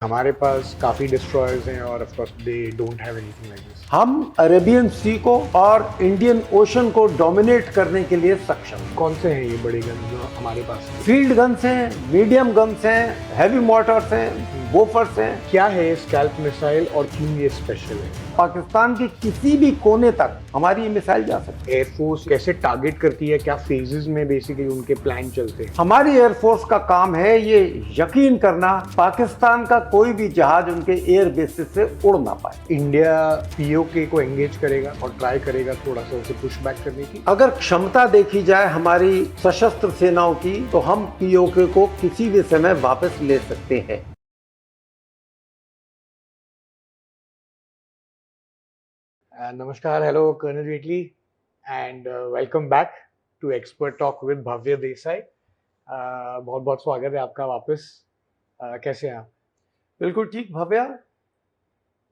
हमारे पास काफ़ी डिस्ट्रॉयर्स हैं और of course they don't have anything like this. हम अरेबियन सी को और इंडियन ओशन को डोमिनेट करने के लिए सक्षम हैं। कौन से हैं ये बड़े गन जो हमारे पास हैं? फील्ड गन्स हैं, मीडियम गन्स हैं, हैवी मोटर्स हैं, बोफर्स हैं। क्या है ये स्कैल्प मिसाइल और क्यों ये स्पेशल है? पाकिस्तान के किसी भी कोने तक हमारी ये मिसाइल जा सकती है। एयरफोर्स कैसे टारगेट करती है, क्या फेजेस में बेसिकली उनके प्लान चलते हैं? हमारी एयरफोर्स का काम है ये यकीन करना पाकिस्तान का कोई भी जहाज उनके एयर बेसिस से उड़ ना पाए। इंडिया पीओके को एंगेज करेगा और ट्राई करेगा थोड़ा सा उसे पुश बैक करने की। अगर क्षमता देखी जाए हमारी सशस्त्र सेनाओं की तो हम पीओके को किसी भी समय वापस ले सकते हैं। नमस्कार, hello colonel Jaitley and welcome back to expert talk with Bhavya Desai. बहुत बहुत स्वागत है आपका वापस। कैसे हैं आप? बिल्कुल ठीक भव्या,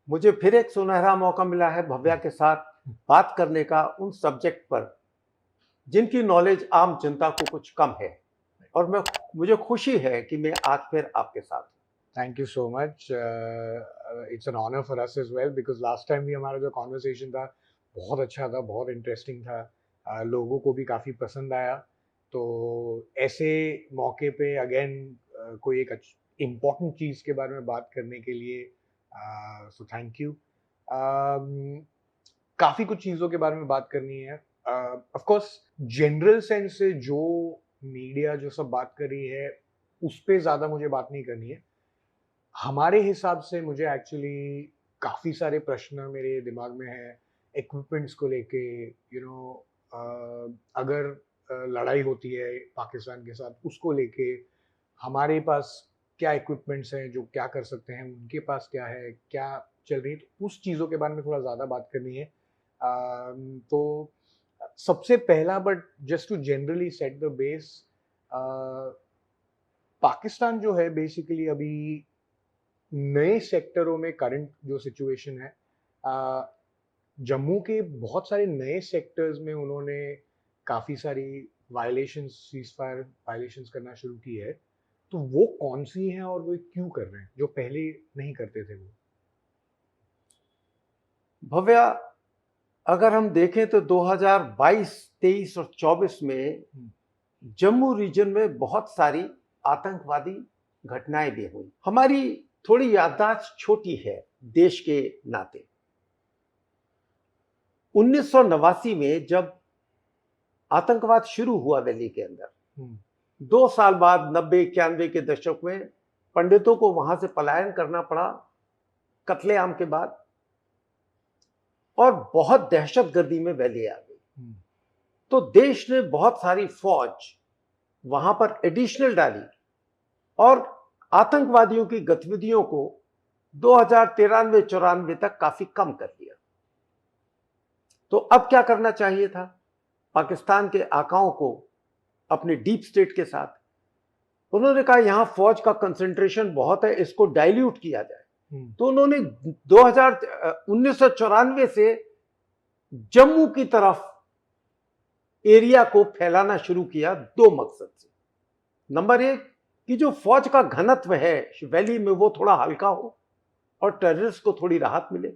मुझे फिर एक सुनहरा मौका मिला है भव्या के साथ बात करने का उन सब्जेक्ट पर जिनकी नॉलेज आम जनता को कुछ कम है, और मुझे खुशी है कि मैं आज फिर आपके साथ। Thank you so much. It's an honour for us as well because last time भी हमारा जो कॉन्वर्सेशन था बहुत अच्छा था, बहुत इंटरेस्टिंग था। लोगों को भी काफ़ी पसंद आया। तो ऐसे मौके पे अगेन कोई एक इम्पॉर्टेंट चीज़ के बारे में बात करने के लिए सो थैंक यू। काफ़ी कुछ चीज़ों के बारे में बात करनी है। ऑफ कोर्स जनरल सेंस से जो मीडिया जो सब बात कर रही है उस पर ज़्यादा मुझे बात नहीं करनी है। हमारे हिसाब से मुझे एक्चुअली काफ़ी सारे प्रश्न मेरे दिमाग में हैं इक्विपमेंट्स को लेके। अगर लड़ाई होती है पाकिस्तान के साथ उसको लेके हमारे पास क्या इक्विपमेंट्स हैं जो क्या कर सकते हैं, उनके पास क्या है, क्या चल रही है, तो उस चीज़ों के बारे में थोड़ा ज़्यादा बात करनी है। तो सबसे पहला, but just to generally set the base, Pakistan जो है बेसिकली अभी नए सेक्टरों में करंट जो सिचुएशन है, जम्मू के बहुत सारे नए सेक्टर्स में उन्होंने काफ़ी सारी वायलेशंस, सीजफायर वायलेशंस करना शुरू की है। तो वो कौन सी हैं और वो क्यों कर रहे हैं जो पहले नहीं करते थे वो? भव्या, अगर हम देखें तो 2022, 23 और 24 में जम्मू रीजन में बहुत सारी आतंकवादी घटनाएं भी हुई। हमारी थोड़ी याददाश्त छोटी है देश के नाते। 1989 में जब आतंकवाद शुरू हुआ वैली के अंदर, 2 साल बाद 90-91 के दशक में पंडितों को वहां से पलायन करना पड़ा कत्लेआम के बाद, और बहुत दहशतगर्दी में वैली आ गई। तो देश ने बहुत सारी फौज वहां पर एडिशनल डाली और आतंकवादियों की गतिविधियों को 2093-94 तक काफी कम कर दिया। तो अब क्या करना चाहिए था पाकिस्तान के आकाओं को अपने डीप स्टेट के साथ? उन्होंने कहा यहां फौज का कंसंट्रेशन बहुत है, इसको डाइल्यूट किया जाए। तो उन्होंने 1994 से जम्मू की तरफ एरिया को फैलाना शुरू किया 2 मकसद से। नंबर 1 कि जो फौज का घनत्व है वैली में वो थोड़ा हल्का हो और टेररिस्ट को थोड़ी राहत मिले।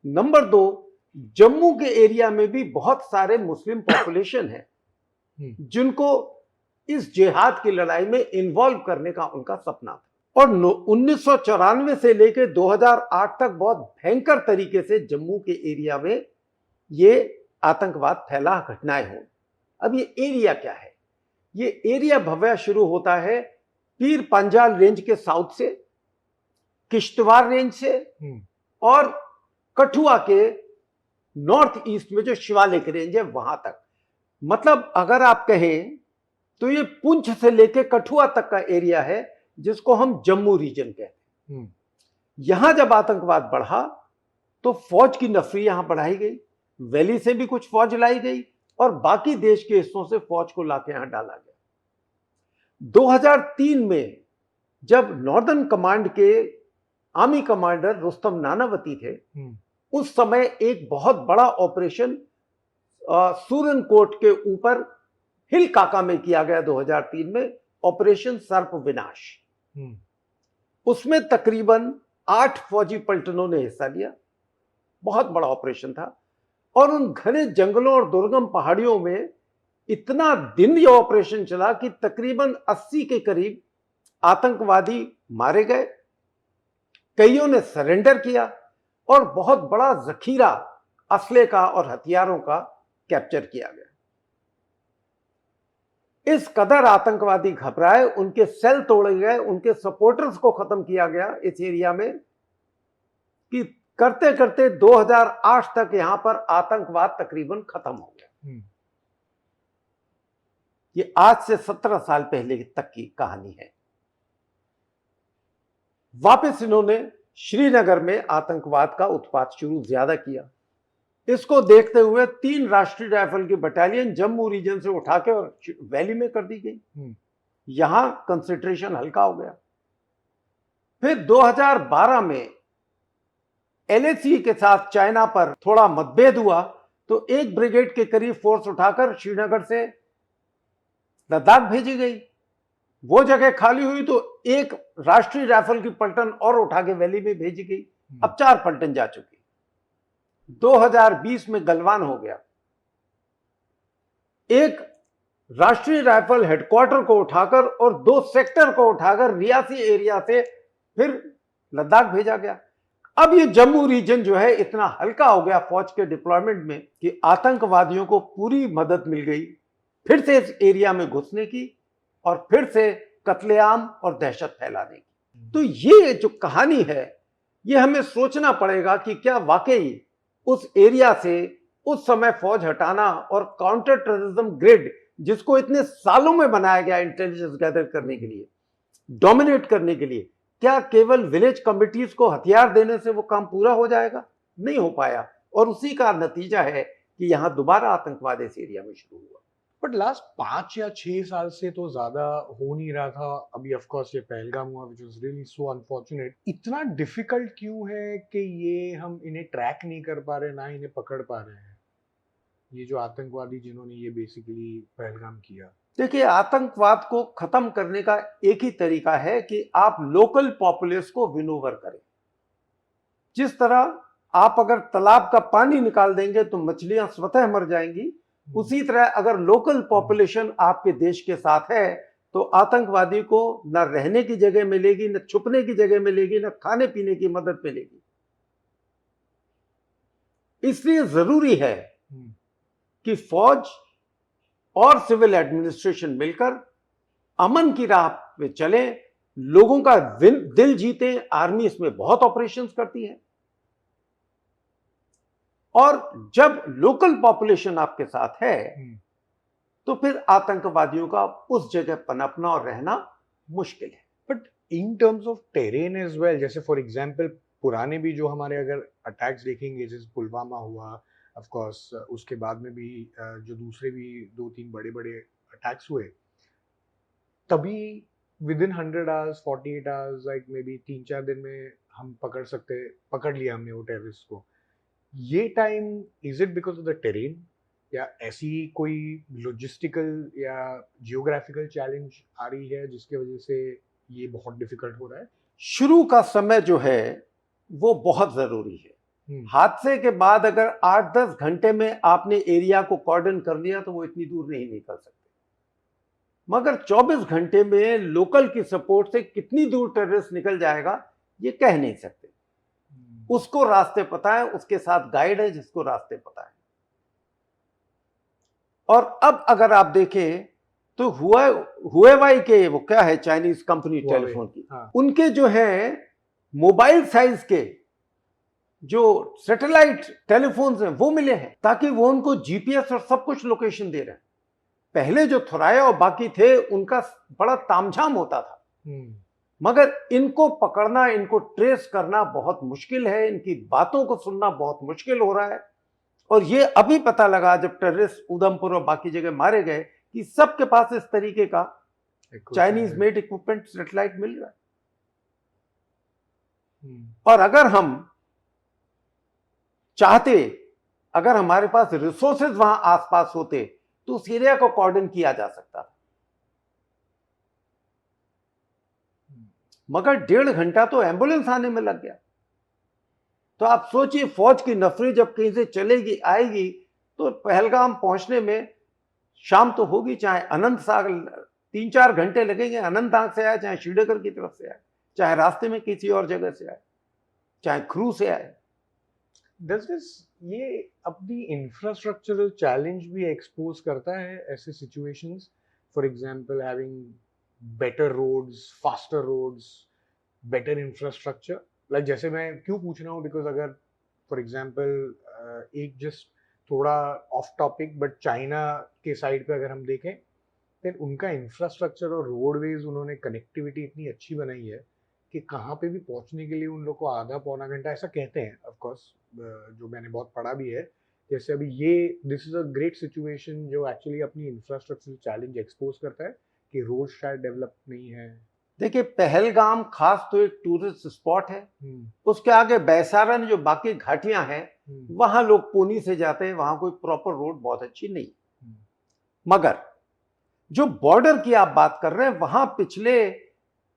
नंबर 2, जम्मू के एरिया में भी बहुत सारे मुस्लिम पॉपुलेशन है जिनको इस जिहाद की लड़ाई में इन्वॉल्व करने का उनका सपना था। और 1994 से लेकर 2008 तक बहुत भयंकर तरीके से जम्मू के एरिया में ये आतंकवाद फैला, घटनाएं हो। अब ये एरिया क्या है? ये एरिया भव्या शुरू होता है पीर पंजाल रेंज के साउथ से, किश्तवाड़ रेंज से, और कठुआ के नॉर्थ ईस्ट में जो शिवालिक रेंज है वहां तक। मतलब अगर आप कहें तो ये पुंछ से लेकर कठुआ तक का एरिया है जिसको हम जम्मू रीजन कहते हैं। यहां जब आतंकवाद बढ़ा तो फौज की नफरी यहां बढ़ाई गई, वैली से भी कुछ फौज लाई गई और बाकी देश के हिस्सों से फौज को लाके यहां डाला गया। 2003 में जब नॉर्दर्न कमांड के आर्मी कमांडर रुस्तम नानावती थे, उस समय एक बहुत बड़ा ऑपरेशन सूरनकोट के ऊपर हिल काका में किया गया 2003 में, ऑपरेशन सर्प विनाश। उसमें तकरीबन 8 फौजी पलटनों ने हिस्सा लिया। बहुत बड़ा ऑपरेशन था और उन घने जंगलों और दुर्गम पहाड़ियों में इतना दिन यह ऑपरेशन चला कि तकरीबन 80 के करीब आतंकवादी मारे गए, कईयों ने सरेंडर किया और बहुत बड़ा जखीरा असले का और हथियारों का कैप्चर किया गया। इस कदर आतंकवादी घबराए, उनके सेल तोड़े गए, उनके सपोर्टर्स को खत्म किया गया इस एरिया में कि करते करते 2008 तक यहां पर आतंकवाद तकरीबन खत्म हो गया। ये आज से 17 साल पहले तक की कहानी है। वापस इन्होंने श्रीनगर में आतंकवाद का उत्पात शुरू ज्यादा किया। इसको देखते हुए 3 राष्ट्रीय राइफल की बटालियन जम्मू रीजन से उठा के और वैली में कर दी गई। यहां कंसंट्रेशन हल्का हो गया। फिर 2012 में एलएसी के साथ चाइना पर थोड़ा मतभेद हुआ तो एक ब्रिगेड के करीब फोर्स उठाकर श्रीनगर से लद्दाख भेजी गई। वो जगह खाली हुई तो एक राष्ट्रीय राइफल की पलटन और उठा के वैली में भेजी गई। अब 4 पलटन जा चुकी। 2020 में गलवान हो गया। एक राष्ट्रीय राइफल हेडक्वार्टर को उठाकर और 2 सेक्टर को उठाकर रियासी एरिया से फिर लद्दाख भेजा गया। अब ये जम्मू रीजन जो है इतना हल्का हो गया फौज के डिप्लॉयमेंट में कि आतंकवादियों को पूरी मदद मिल गई फिर से इस एरिया में घुसने की और फिर से कत्लेआम और दहशत फैलाने की। तो ये जो कहानी है ये हमें सोचना पड़ेगा कि क्या वाकई उस एरिया से उस समय फौज हटाना और काउंटर टेररिज्म ग्रिड जिसको इतने सालों में बनाया गया इंटेलिजेंस गैदर करने के लिए, डोमिनेट करने के लिए, क्या केवल विलेज कमिटीज को हथियार देने से वो काम पूरा हो जाएगा? नहीं हो पाया और उसी का नतीजा है कि यहां दोबारा आतंकवाद इस एरिया में शुरू हुआ। बट लास्ट 5 या 6 साल से तो ज्यादा हो नहीं रहा था। अभी ऑफ कोर्स ये पहलगाम हुआ which was really so unfortunate. इतना डिफिकल्ट क्यों है कि ये हम इन्हें ट्रैक नहीं कर पा रहे, ना इन्हें पकड़ पा रहे हैं, ये जो आतंकवादी जिन्होंने ये बेसिकली पहलगाम किया? देखिए, आतंकवाद को खत्म करने का एक ही तरीका है कि आप लोकल पॉपुलेस को विनोवर करें। जिस तरह आप अगर तालाब का पानी निकाल देंगे तो मछलियां स्वतः मर जाएंगी, उसी तरह अगर लोकल पॉपुलेशन आपके देश के साथ है तो आतंकवादी को न रहने की जगह मिलेगी, न छुपने की जगह मिलेगी, न खाने पीने की मदद मिलेगी। इसलिए जरूरी है कि फौज और सिविल एडमिनिस्ट्रेशन मिलकर अमन की राह पे चले, लोगों का दिल जीते। आर्मी इसमें बहुत ऑपरेशंस करती है और जब लोकल पॉपुलेशन आपके साथ है तो फिर आतंकवादियों का उस जगह पनपना और रहना मुश्किल है। But in terms of terrain as well, जैसे फॉर एग्जांपल पुराने भी जो हमारे अगर अटैक्स देखेंगे, जैसे पुलवामा हुआ, ऑफ कोर्स उसके बाद में भी जो दूसरे भी 2-3 बड़े बड़े अटैक्स हुए, तभी with in 100 hours 48 hours like may be 3-4 दिन में हम पकड़ लिया हमने वो टेररिस्ट को। ये time is it because of the terrain या ऐसी कोई लॉजिस्टिकल या जियोग्राफिकल चैलेंज आ रही है जिसकी वजह से ये बहुत डिफिकल्ट हो रहा है? शुरू का समय जो है वो बहुत जरूरी है। हादसे के बाद अगर 8-10 घंटे में आपने एरिया को कॉर्डन कर लिया तो वो इतनी दूर नहीं निकल सकते, मगर 24 घंटे में लोकल की सपोर्ट से कितनी दूर टेररिस्ट निकल जाएगा ये कह नहीं सकते। उसको रास्ते पता है, उसके साथ गाइड है जिसको रास्ते पता है। और अब अगर आप देखें तो हुएवाई के वो क्या है, चाइनीज कंपनी टेलीफोन की, उनके जो है मोबाइल साइज के जो सैटेलाइट टेलीफोन्स हैं वो मिले हैं ताकि वो उनको जीपीएस और सब कुछ लोकेशन दे रहे हैं। पहले जो थोराया और बाकी थे उनका बड़ा तामझाम होता था, मगर इनको पकड़ना, इनको ट्रेस करना बहुत मुश्किल है, इनकी बातों को सुनना बहुत मुश्किल हो रहा है। और ये अभी पता लगा जब टेररिस्ट उधमपुर और बाकी जगह मारे गए कि सबके पास इस तरीके का चाइनीज मेड इक्विपमेंट सैटेलाइट मिल रहा है। और अगर हम चाहते, अगर हमारे पास रिसोर्सेज वहां आसपास होते तो उस एरिया को कॉर्डन किया जा सकता था। मगर 1.5 घंटा तो एम्बुलेंस आने में लग गया। तो आप सोचिए, फौज की नफरी जब कहीं से चलेगी आएगी तो पहलगाम पहुंचने में शाम तो होगी, चाहे अनंत सागर 3-4 घंटे लगेंगे, अनंतनाग से आए, चाहे श्रीनगर की तरफ से आए, चाहे रास्ते में किसी और जगह से आए, चाहे क्रू से आए। Does this ये अपनी इंफ्रास्ट्रक्चरल चैलेंज भी एक्सपोज करता है ऐसे situations? For example having better roads, faster roads, better infrastructure. Like जैसे मैं क्यों पूछ रहा हूँ, बिकॉज अगर फॉर एग्जांपल एक जस्ट थोड़ा ऑफ टॉपिक, बट चाइना के साइड पे अगर हम देखें, देन उनका इंफ्रास्ट्रक्चर और रोडवेज, उन्होंने कनेक्टिविटी इतनी अच्छी बनाई है कि कहाँ पे भी पहुंचने के लिए उन लोग को आधा पौना घंटा, ऐसा कहते हैं ऑफ कोर्स, जो मैंने बहुत पढ़ा भी है। जैसे अभी ये this is a great situation जो एक्चुअली अपनी इंफ्रास्ट्रक्चरल चैलेंज एक्सपोज करता है कि रोड शायद डेवलप नहीं है। देखिए, पहलगाम खास तो एक टूरिस्ट स्पॉट है, उसके आगे बैसारन जो बाकी घाटियां हैं वहां लोग पोनी से जाते हैं, वहां कोई प्रॉपर रोड बहुत अच्छी नहीं। मगर जो बॉर्डर की आप बात कर रहे हैं, वहां पिछले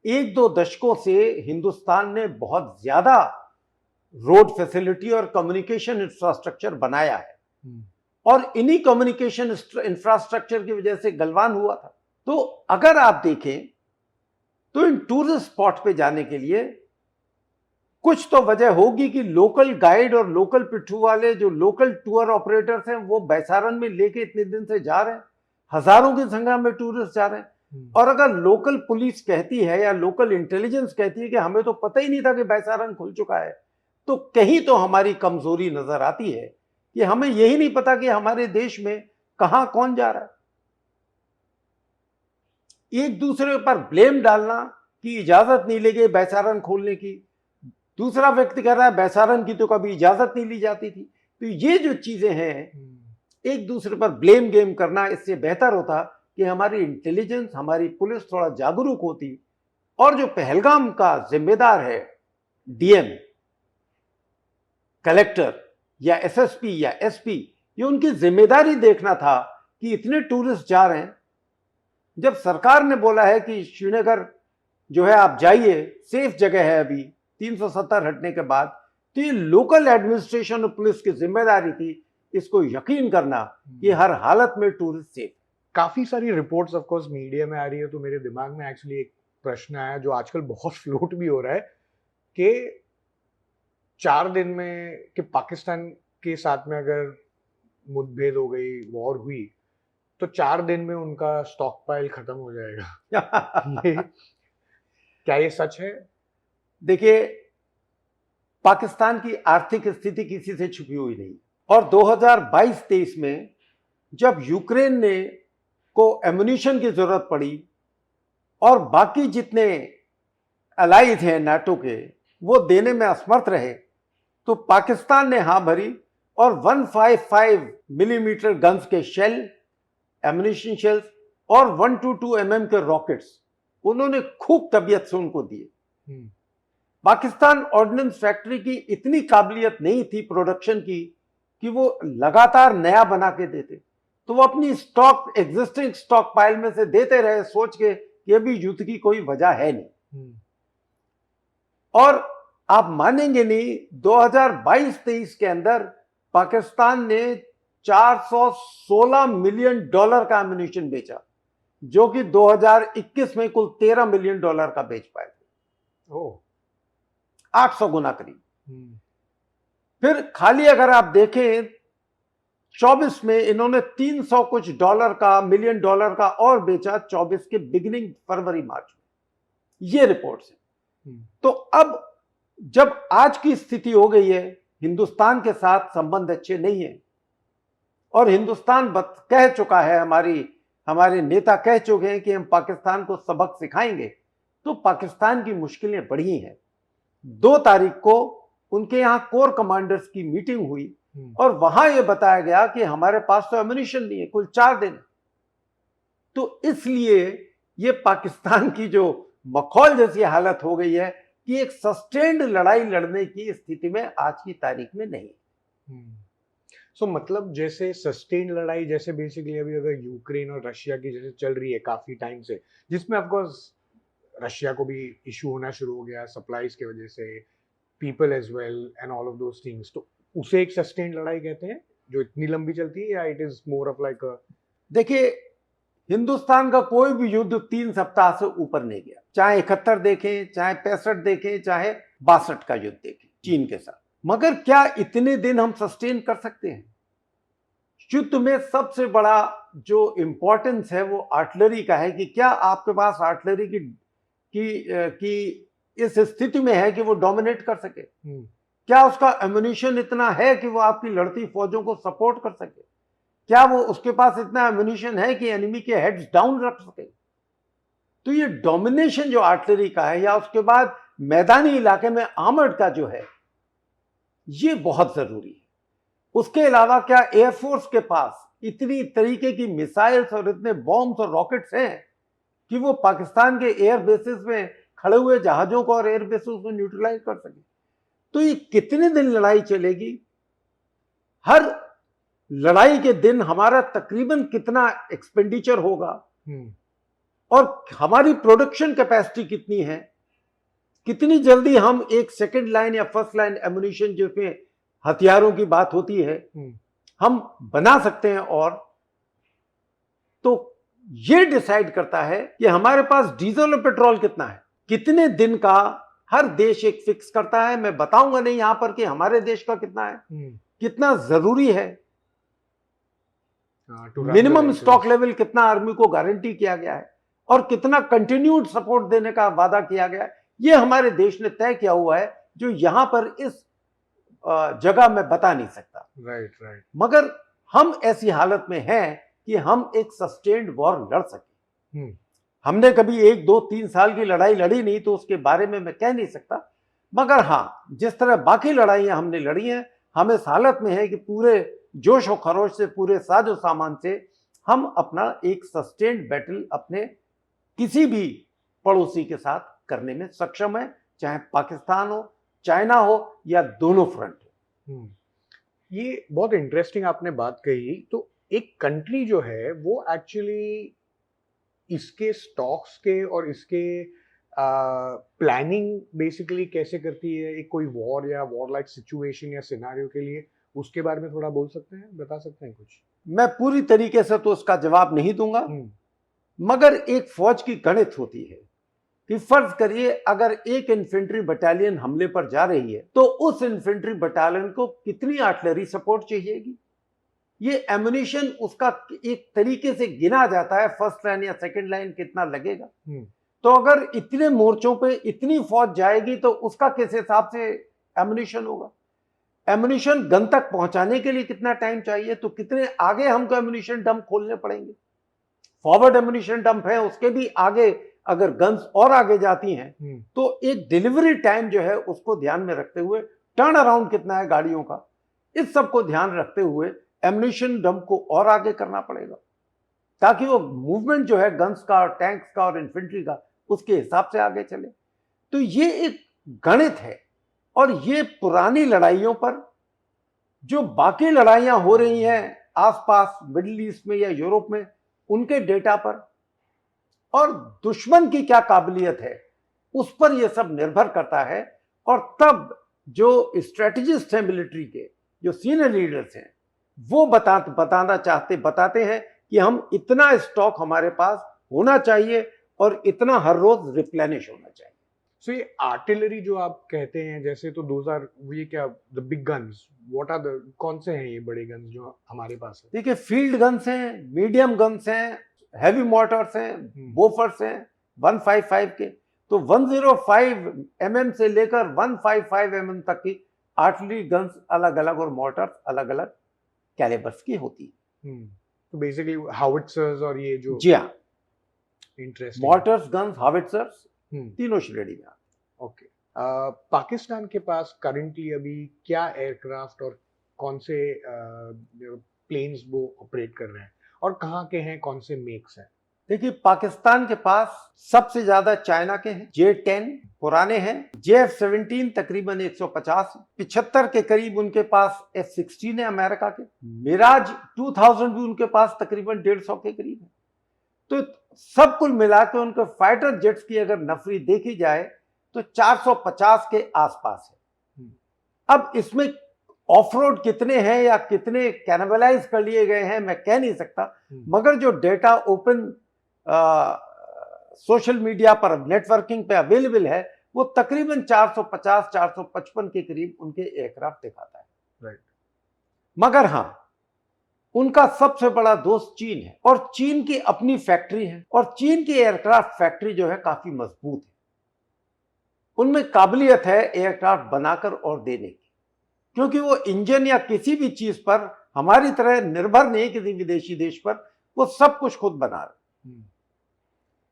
1-2 दशकों से हिंदुस्तान ने बहुत ज्यादा रोड फैसिलिटी और कम्युनिकेशन इंफ्रास्ट्रक्चर बनाया है, और इन्हीं कम्युनिकेशन इंफ्रास्ट्रक्चर की वजह से गलवान हुआ था। तो अगर आप देखें तो इन टूरिस्ट स्पॉट पे जाने के लिए कुछ तो वजह होगी कि लोकल गाइड और लोकल पिट्ठू वाले, जो लोकल टूर ऑपरेटर्स हैं, वो बैसारन में लेके इतने दिन से जा रहे हैं, हजारों की संख्या में टूरिस्ट जा रहे हैं। और अगर लोकल पुलिस कहती है या लोकल इंटेलिजेंस कहती है कि हमें तो पता ही नहीं था कि बैसारन खुल चुका है, तो कहीं तो हमारी कमजोरी नजर आती है कि हमें यही नहीं पता कि हमारे देश में कहां कौन जा रहा है। एक दूसरे पर ब्लेम डालना कि इजाजत नहीं ली गई बैसारन खोलने की, दूसरा व्यक्ति कह रहा है बैसारन की तो कभी इजाजत नहीं ली जाती थी। तो ये जो चीजें हैं, एक दूसरे पर ब्लेम गेम करना, इससे बेहतर होता कि हमारी इंटेलिजेंस, हमारी पुलिस थोड़ा जागरूक होती, और जो पहलगाम का जिम्मेदार है, डीएम, कलेक्टर या एसएसपी या एसपी, ये उनकी जिम्मेदारी देखना था कि इतने टूरिस्ट जा रहे हैं। जब सरकार ने बोला है कि श्रीनगर जो है आप जाइए, सेफ जगह है अभी 370 हटने के बाद, तो ये लोकल एडमिनिस्ट्रेशन और पुलिस की जिम्मेदारी थी इसको यकीन करना कि हर हालत में टूरिस्ट सेफ। काफी सारी रिपोर्ट्स ऑफ कोर्स मीडिया में आ रही है, तो मेरे दिमाग में एक्चुअली एक प्रश्न आया जो आजकल बहुत फ्लोट भी हो रहा है कि 4 दिन में कि पाकिस्तान के साथ में अगर मुठभेड़ हो गई, वॉर हुई, तो 4 दिन में उनका स्टॉक पाइल खत्म हो जाएगा। ये क्या ये सच है? देखिए, पाकिस्तान की आर्थिक स्थिति किसी से छुपी हुई नहीं, और 2022-23 में जब यूक्रेन ने को एमुनिशन की जरूरत पड़ी और बाकी जितने अलाइज हैं नाटो के वो देने में असमर्थ रहे, तो पाकिस्तान ने हां भरी और 155 मिलीमीटर गन्स के शेल, एमुनिशन शेल्स और 122 mm के रॉकेट्स उन्होंने खूब तबीयत से उनको दिए। पाकिस्तान ऑर्डिनेंस फैक्ट्री की इतनी काबिलियत नहीं थी प्रोडक्शन की कि वो लगातार नया बना के देते, तो वो अपनी स्टॉक, एग्जिस्टिंग स्टॉक पाइल में से देते रहे सोच के कि अभी युद्ध की कोई वजह है नहीं। और आप मानेंगे नहीं, 2022-23 के अंदर पाकिस्तान ने $416 मिलियन का एमुनिशन बेचा, जो कि 2021 में कुल $13 मिलियन का बेच पाए थे। 800 गुना करीब। फिर खाली अगर आप देखें 24 में इन्होंने 300 कुछ मिलियन डॉलर का और बेचा, 24 के बिगिनिंग फरवरी मार्च में, ये रिपोर्ट्स हैं। तो अब जब आज की स्थिति हो गई है, हिंदुस्तान के साथ संबंध अच्छे नहीं है, और हिंदुस्तान कह चुका है, हमारे नेता कह चुके हैं कि हम पाकिस्तान को सबक सिखाएंगे, तो पाकिस्तान की मुश्किलें बढ़ी हैं। 2 तारीख को उनके यहां कोर कमांडर्स की मीटिंग हुई और वहां यह बताया गया कि हमारे पास तो एमुनिशन नहीं है, कुल 4 दिन। तो इसलिए ये पाकिस्तान की जो मखौल जैसी हालत हो गई है कि एक सस्टेन्ड लड़ाई लड़ने की स्थिति में आज की तारीख में नहीं। सो मतलब जैसे सस्टेन्ड लड़ाई, जैसे बेसिकली अभी अगर यूक्रेन और रशिया की जैसे चल रही है काफी टाइम से, जिसमें ऑफ कोर्स रशिया को भी इशू होना शुरू हो गया सप्लाईज की वजह से, people as well and all of those things, तो उसे एक सस्टेन्ड लड़ाई कहते हैं जो इतनी लंबी चलती है, या it is more of like अ? देखिए, हिंदुस्तान का कोई भी युद्ध 3 सप्ताह से ऊपर नहीं गया, चाहे 71 देखें, चाहे 65 देखें, चाहे 62 का युद्ध देखें चीन के साथ। मगर क्या इतने दिन हम सस्टेन कर सकते हैं? युद्ध में सबसे बड़ा जो इंपॉर्टेंस है वो आर्टिलरी का है, कि क्या आपके पास आर्टिलरी की इस स्थिति में है कि वो डोमिनेट कर सके। क्या उसका एम्युनिशन इतना है कि वो आपकी लड़ती फौजों को सपोर्ट कर सके? क्या वो उसके पास इतना एम्युनिशन है कि एनिमी के हेड्स डाउन रख सके? तो ये डोमिनेशन जो आर्टिलरी का है, या उसके बाद मैदानी इलाके में आर्मर्ड का जो है, ये बहुत जरूरी है। उसके अलावा क्या एयरफोर्स के पास इतनी तरीके की मिसाइल्स और इतने बॉम्ब्स और रॉकेट्स हैं कि वो पाकिस्तान के एयर बेसिस में खड़े हुए जहाजों को और एयर बेसिस को न्यूट्रलाइज कर सके? तो ये कितने दिन लड़ाई चलेगी? हर लड़ाई के दिन हमारा तकरीबन कितना एक्सपेंडिचर होगा, और हमारी प्रोडक्शन कैपेसिटी कितनी है, कितनी जल्दी हम एक सेकंड लाइन या फर्स्ट लाइन एम्युनिशन जिसमें हथियारों की बात होती है हम बना सकते हैं। और तो ये डिसाइड करता है कि हमारे पास डीजल और पेट्रोल कितना है, कितने दिन का हर देश एक फिक्स करता है। मैं बताऊंगा नहीं यहां पर कि हमारे देश का कितना है, कितना जरूरी है, मिनिमम स्टॉक लेवल कितना आर्मी को गारंटी किया गया है, और कितना कंटिन्यूड सपोर्ट देने का वादा किया गया है। ये हमारे देश ने तय किया हुआ है, जो यहां पर इस जगह में बता नहीं सकता। राइट। मगर हम ऐसी हालत में हैं कि हम एक सस्टेन्ड वॉर लड़ सके। हमने कभी 1, 2, 3 साल की लड़ाई लड़ी नहीं, तो उसके बारे में मैं कह नहीं सकता। मगर हाँ, जिस तरह बाकी लड़ाइयां हमने लड़ी हैं, हम इस हालत में है कि पूरे जोश और खरोश से, पूरे साजो सामान से हम अपना एक सस्टेन्ड बैटल अपने किसी भी पड़ोसी के साथ करने में सक्षम है, चाहे पाकिस्तान हो, चाइना हो, या दोनों फ्रंट हो। ये बहुत इंटरेस्टिंग आपने बात कही। तो एक कंट्री जो है वो एक्चुअली इसके स्टॉक्स के और इसके प्लानिंग बेसिकली कैसे करती है, एक कोई वॉर या वॉर लाइक सिचुएशन या सिनेरियो के लिए, उसके बारे में थोड़ा बोल सकते हैं, बता सकते हैं कुछ? मैं पूरी तरीके से तो उसका जवाब नहीं दूंगा, मगर एक फौज की गणित होती है कि फर्ज करिए अगर एक इन्फेंट्री बटालियन हमले पर जा रही है, तो उस इन्फेंट्री बटालियन को कितनी आर्टिलरी सपोर्ट चाहिएगी। ये एम्युनिशन उसका एक तरीके से गिना जाता है, फर्स्ट लाइन या सेकंड लाइन कितना लगेगा। तो अगर इतने मोर्चों पे इतनी फौज जाएगी, तो उसका किस हिसाब से एम्युनिशन होगा। एम्युनिशन गन तक पहुंचाने के लिए कितना टाइम चाहिए, तो कितने आगे हमको एम्युनिशन डंप खोलने पड़ेंगे। फॉरवर्ड एम्युनिशन डंप है, उसके भी आगे अगर गन्स और आगे जाती हैं, तो एक डिलीवरी टाइम जो है उसको ध्यान में रखते हुए, टर्न अराउंड कितना है गाड़ियों का, इस सब को ध्यान रखते हुए एम्युनिशन डंप को और आगे करना पड़ेगा, ताकि वो मूवमेंट जो है गन्स का और टैंक्स का और इन्फेंट्री का, उसके हिसाब से आगे चले। तो ये एक गणित है, और ये पुरानी लड़ाइयों पर, जो बाकी लड़ाइयां हो रही हैं आसपास मिडिल ईस्ट में या यूरोप में, उनके डेटा पर, और दुश्मन की क्या काबिलियत है, उस पर यह सब निर्भर करता है। और तब जो स्ट्रेटेजिस्ट हैं मिलिट्री के, जो सीनियर लीडर्स हैं, वो बताते हैं कि हम इतना स्टॉक हमारे पास होना चाहिए और इतना हर रोज रिप्लेनिश होना चाहिए। सो ये आर्टिलरी जो आप कहते हैं, जैसे तो दोज आर, ये क्या the big guns, what are the, कौन से हैं ये बड़े गन्स जो हमारे पास है? देखिए, फील्ड गन्स हैं, मीडियम गन्स हैं, हैवी मोटर्स हैं, बोफर्स हैं 155 के। तो 105 mm से लेकर 155 mm तक की आर्टिलरी गन्स अलग अलग, और मोटर्स अलग अलग कैलिबर्स की होती है। तो बेसिकली हाउइट्जर्स और ये जो, जी हाँ, इंटरेस्टिंग, मोटर्स, गन्स, हाउइट्जर्स तीनों श्रेणी में। ओके। पाकिस्तान के पास करंटली अभी क्या एयरक्राफ्ट और कौन से प्लेन्स वो ऑपरेट कर रहे हैं, और कहाँ के हैं, कौन से मेक्स हैं? देखिए, पाकिस्तान के पास सबसे ज्यादा चाइना के हैं, J-10 पुराने हैं, JF-17 तकरीबन 150, 75 के करीब उनके पास F-16 है अमेरिका के, मिराज 2000 भी उनके पास तकरीबन 150 के करीब है। तो सब कुल मिला के उनके फाइटर जेट्स की अगर नफरी देखी जाए तो 450 के आसपास है। अब इसमें ऑफ रोड कितने हैं या कितने कैनिबलाइज कर लिए गए हैं मैं कह नहीं सकता, मगर जो डेटा ओपन सोशल मीडिया पर नेटवर्किंग पे अवेलेबल है वो तकरीबन 450-455 के करीब उनके एयरक्राफ्ट दिखाता है। राइट। मगर हाँ, उनका सबसे बड़ा दोस्त चीन है और चीन की अपनी फैक्ट्री है और चीन की एयरक्राफ्ट फैक्ट्री जो है काफी मजबूत है। उनमें काबिलियत है एयरक्राफ्ट बनाकर और देने की, क्योंकि वो इंजन या किसी भी चीज पर हमारी तरह निर्भर नहीं किसी विदेशी देश पर, वो सब कुछ खुद बना रहे।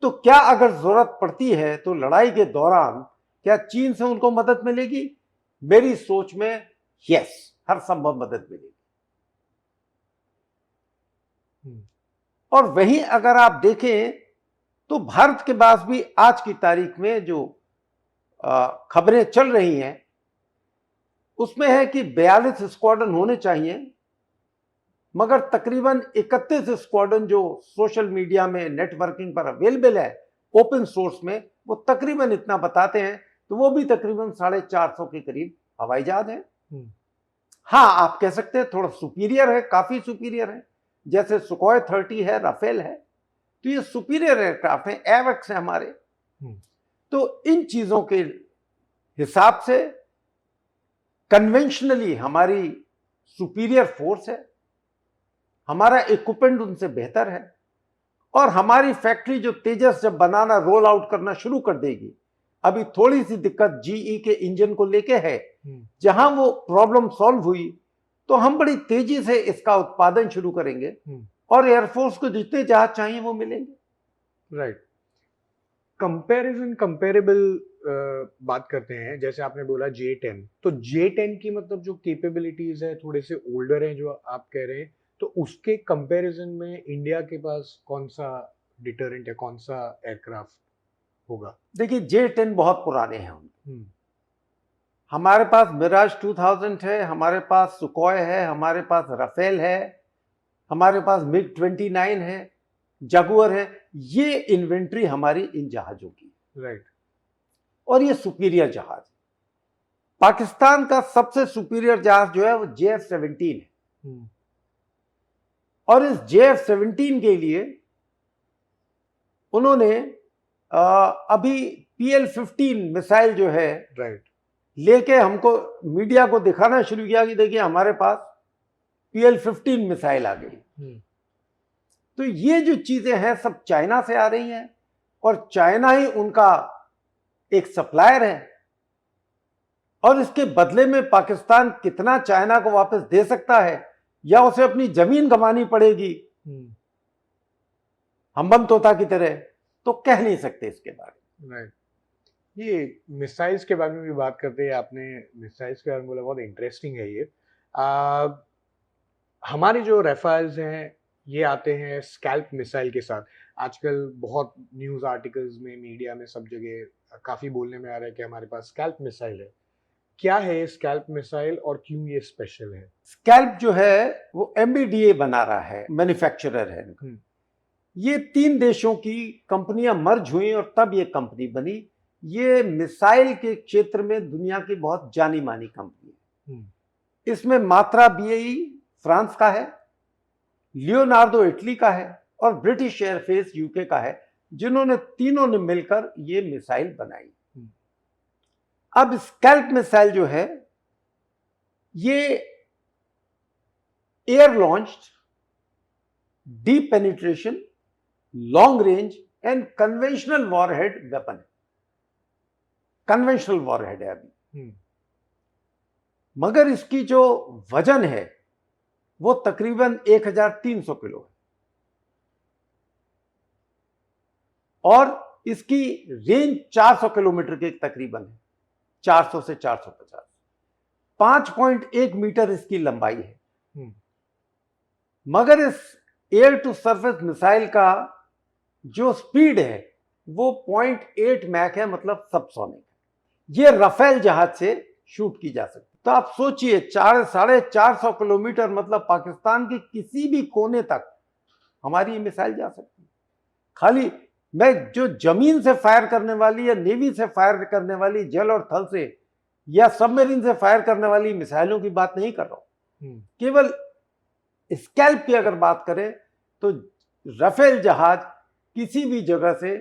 तो क्या अगर जरूरत पड़ती है तो लड़ाई के दौरान क्या चीन से उनको मदद मिलेगी? मेरी सोच में यस, हर संभव मदद मिलेगी। और वहीं अगर आप देखें तो भारत के पास भी आज की तारीख में जो खबरें चल रही हैं उसमें है कि 42 स्क्वाड्रन होने चाहिए, मगर तकरीबन 31 स्क्वाड्रन जो सोशल मीडिया में नेटवर्किंग पर अवेलेबल है ओपन सोर्स में, वो तकरीबन इतना बताते हैं, तो वो भी तकरीबन 450 के करीब हवाई जहाज है। हाँ, आप कह सकते हैं थोड़ा सुपीरियर है, काफी सुपीरियर है, जैसे सुखोई 30 है, राफेल है, तो ये सुपीरियर एयरक्राफ्ट है, एवैक्स है हमारे। तो इन चीजों के हिसाब से कन्वेंशनली हमारी सुपीरियर फोर्स है, हमारा इक्विपमेंट उनसे बेहतर है, और हमारी फैक्ट्री जो तेजस जब बनाना रोल आउट करना शुरू कर देगी, अभी थोड़ी सी दिक्कत जीई के इंजन को लेके है, जहां वो प्रॉब्लम सॉल्व हुई तो हम बड़ी तेजी से इसका उत्पादन शुरू करेंगे और एयरफोर्स को जितने जहाज चाहिए वो मिलेंगे। राइट। कंपेरेबल बात करते हैं, जैसे आपने बोला J-10, तो J-10 की मतलब जो कैपेबिलिटीज है थोड़े से ओल्डर हैं जो आप कह रहे हैं, तो उसके कंपैरिजन में इंडिया के पास कौन सा डिटरेंट या कौन सा एयरक्राफ्ट होगा? देखिए, J-10 बहुत पुराने हैं उनके। हमारे पास मिराज 2000 है, हमारे पास सुखोई है, हमारे पास राफेल है, हमारे पास मिग 29 है, जगुआर है, ये इन्वेंट्री हमारी इन जहाजों की। राइट। और ये सुपीरियर जहाज। पाकिस्तान का सबसे सुपीरियर जहाज जो है वो JF-17 है, और इस JF-17 के लिए उन्होंने अभी PL-15 मिसाइल जो है राइट लेके हमको मीडिया को दिखाना शुरू किया कि देखिए हमारे पास PL-15 मिसाइल आ गई। तो ये जो चीजें हैं सब चाइना से आ रही हैं, और चाइना ही उनका एक सप्लायर है, और इसके बदले में पाकिस्तान कितना चाइना को वापस दे सकता है या उसे अपनी जमीन गंवानी पड़ेगी हम्बम तोता की तरह, तो कह नहीं सकते इसके बारे में। राइट। ये मिसाइल्स के बारे में भी बात करते हैं, आपने मिसाइल्स के बारे में बोला, बहुत इंटरेस्टिंग है ये। हमारे जो राफेल्स हैं ये आते हैं स्कैल्प मिसाइल के साथ। आजकल बहुत न्यूज़ आर्टिकल्स में, मीडिया में, सब जगह काफ़ी बोलने में आ रहा है कि हमारे पास स्कैल्प मिसाइल है। क्या है ये स्कैल्प मिसाइल और क्यों ये स्पेशल है? स्कैल्प जो है वो MBDA बना रहा है, मैन्युफैक्चरर है। ये 3 देशों की कंपनियां मर्ज हुई और तब ये कंपनी बनी। ये मिसाइल के क्षेत्र में दुनिया की बहुत जानी मानी कंपनी है। इसमें मात्रा BAE फ्रांस का है, लियोनार्डो इटली का है, और ब्रिटिश एयरफोर्स UK का है, जिन्होंने तीनों ने मिलकर ये मिसाइल बनाई। अब स्कैल्प मिसाइल जो है ये air launched, deep penetration, long range and conventional warhead weapon है। कन्वेंशनल वॉरहेड है अभी, मगर इसकी जो वजन है वो तकरीबन 1300 किलो है, और इसकी रेंज 400 किलोमीटर के तकरीबन है, 400 से 450। 5.1 मीटर इसकी लंबाई है। मगर इस एयर टू सरफेस मिसाइल का जो स्पीड है वो 0.8 मैक है, मतलब सबसोनिक। ये राफेल जहाज से शूट की जा सकती। तो आप सोचिए 450 किलोमीटर, मतलब पाकिस्तान के किसी भी कोने तक हमारी ये मिसाइल जा सकती है। खाली मैं जो जमीन से फायर करने वाली या नेवी से फायर करने वाली, जल और थल से या सबमरीन से फायर करने वाली मिसाइलों की बात नहीं कर रहा हूं। केवल स्कैल्प की अगर बात करें तो राफेल जहाज किसी भी जगह से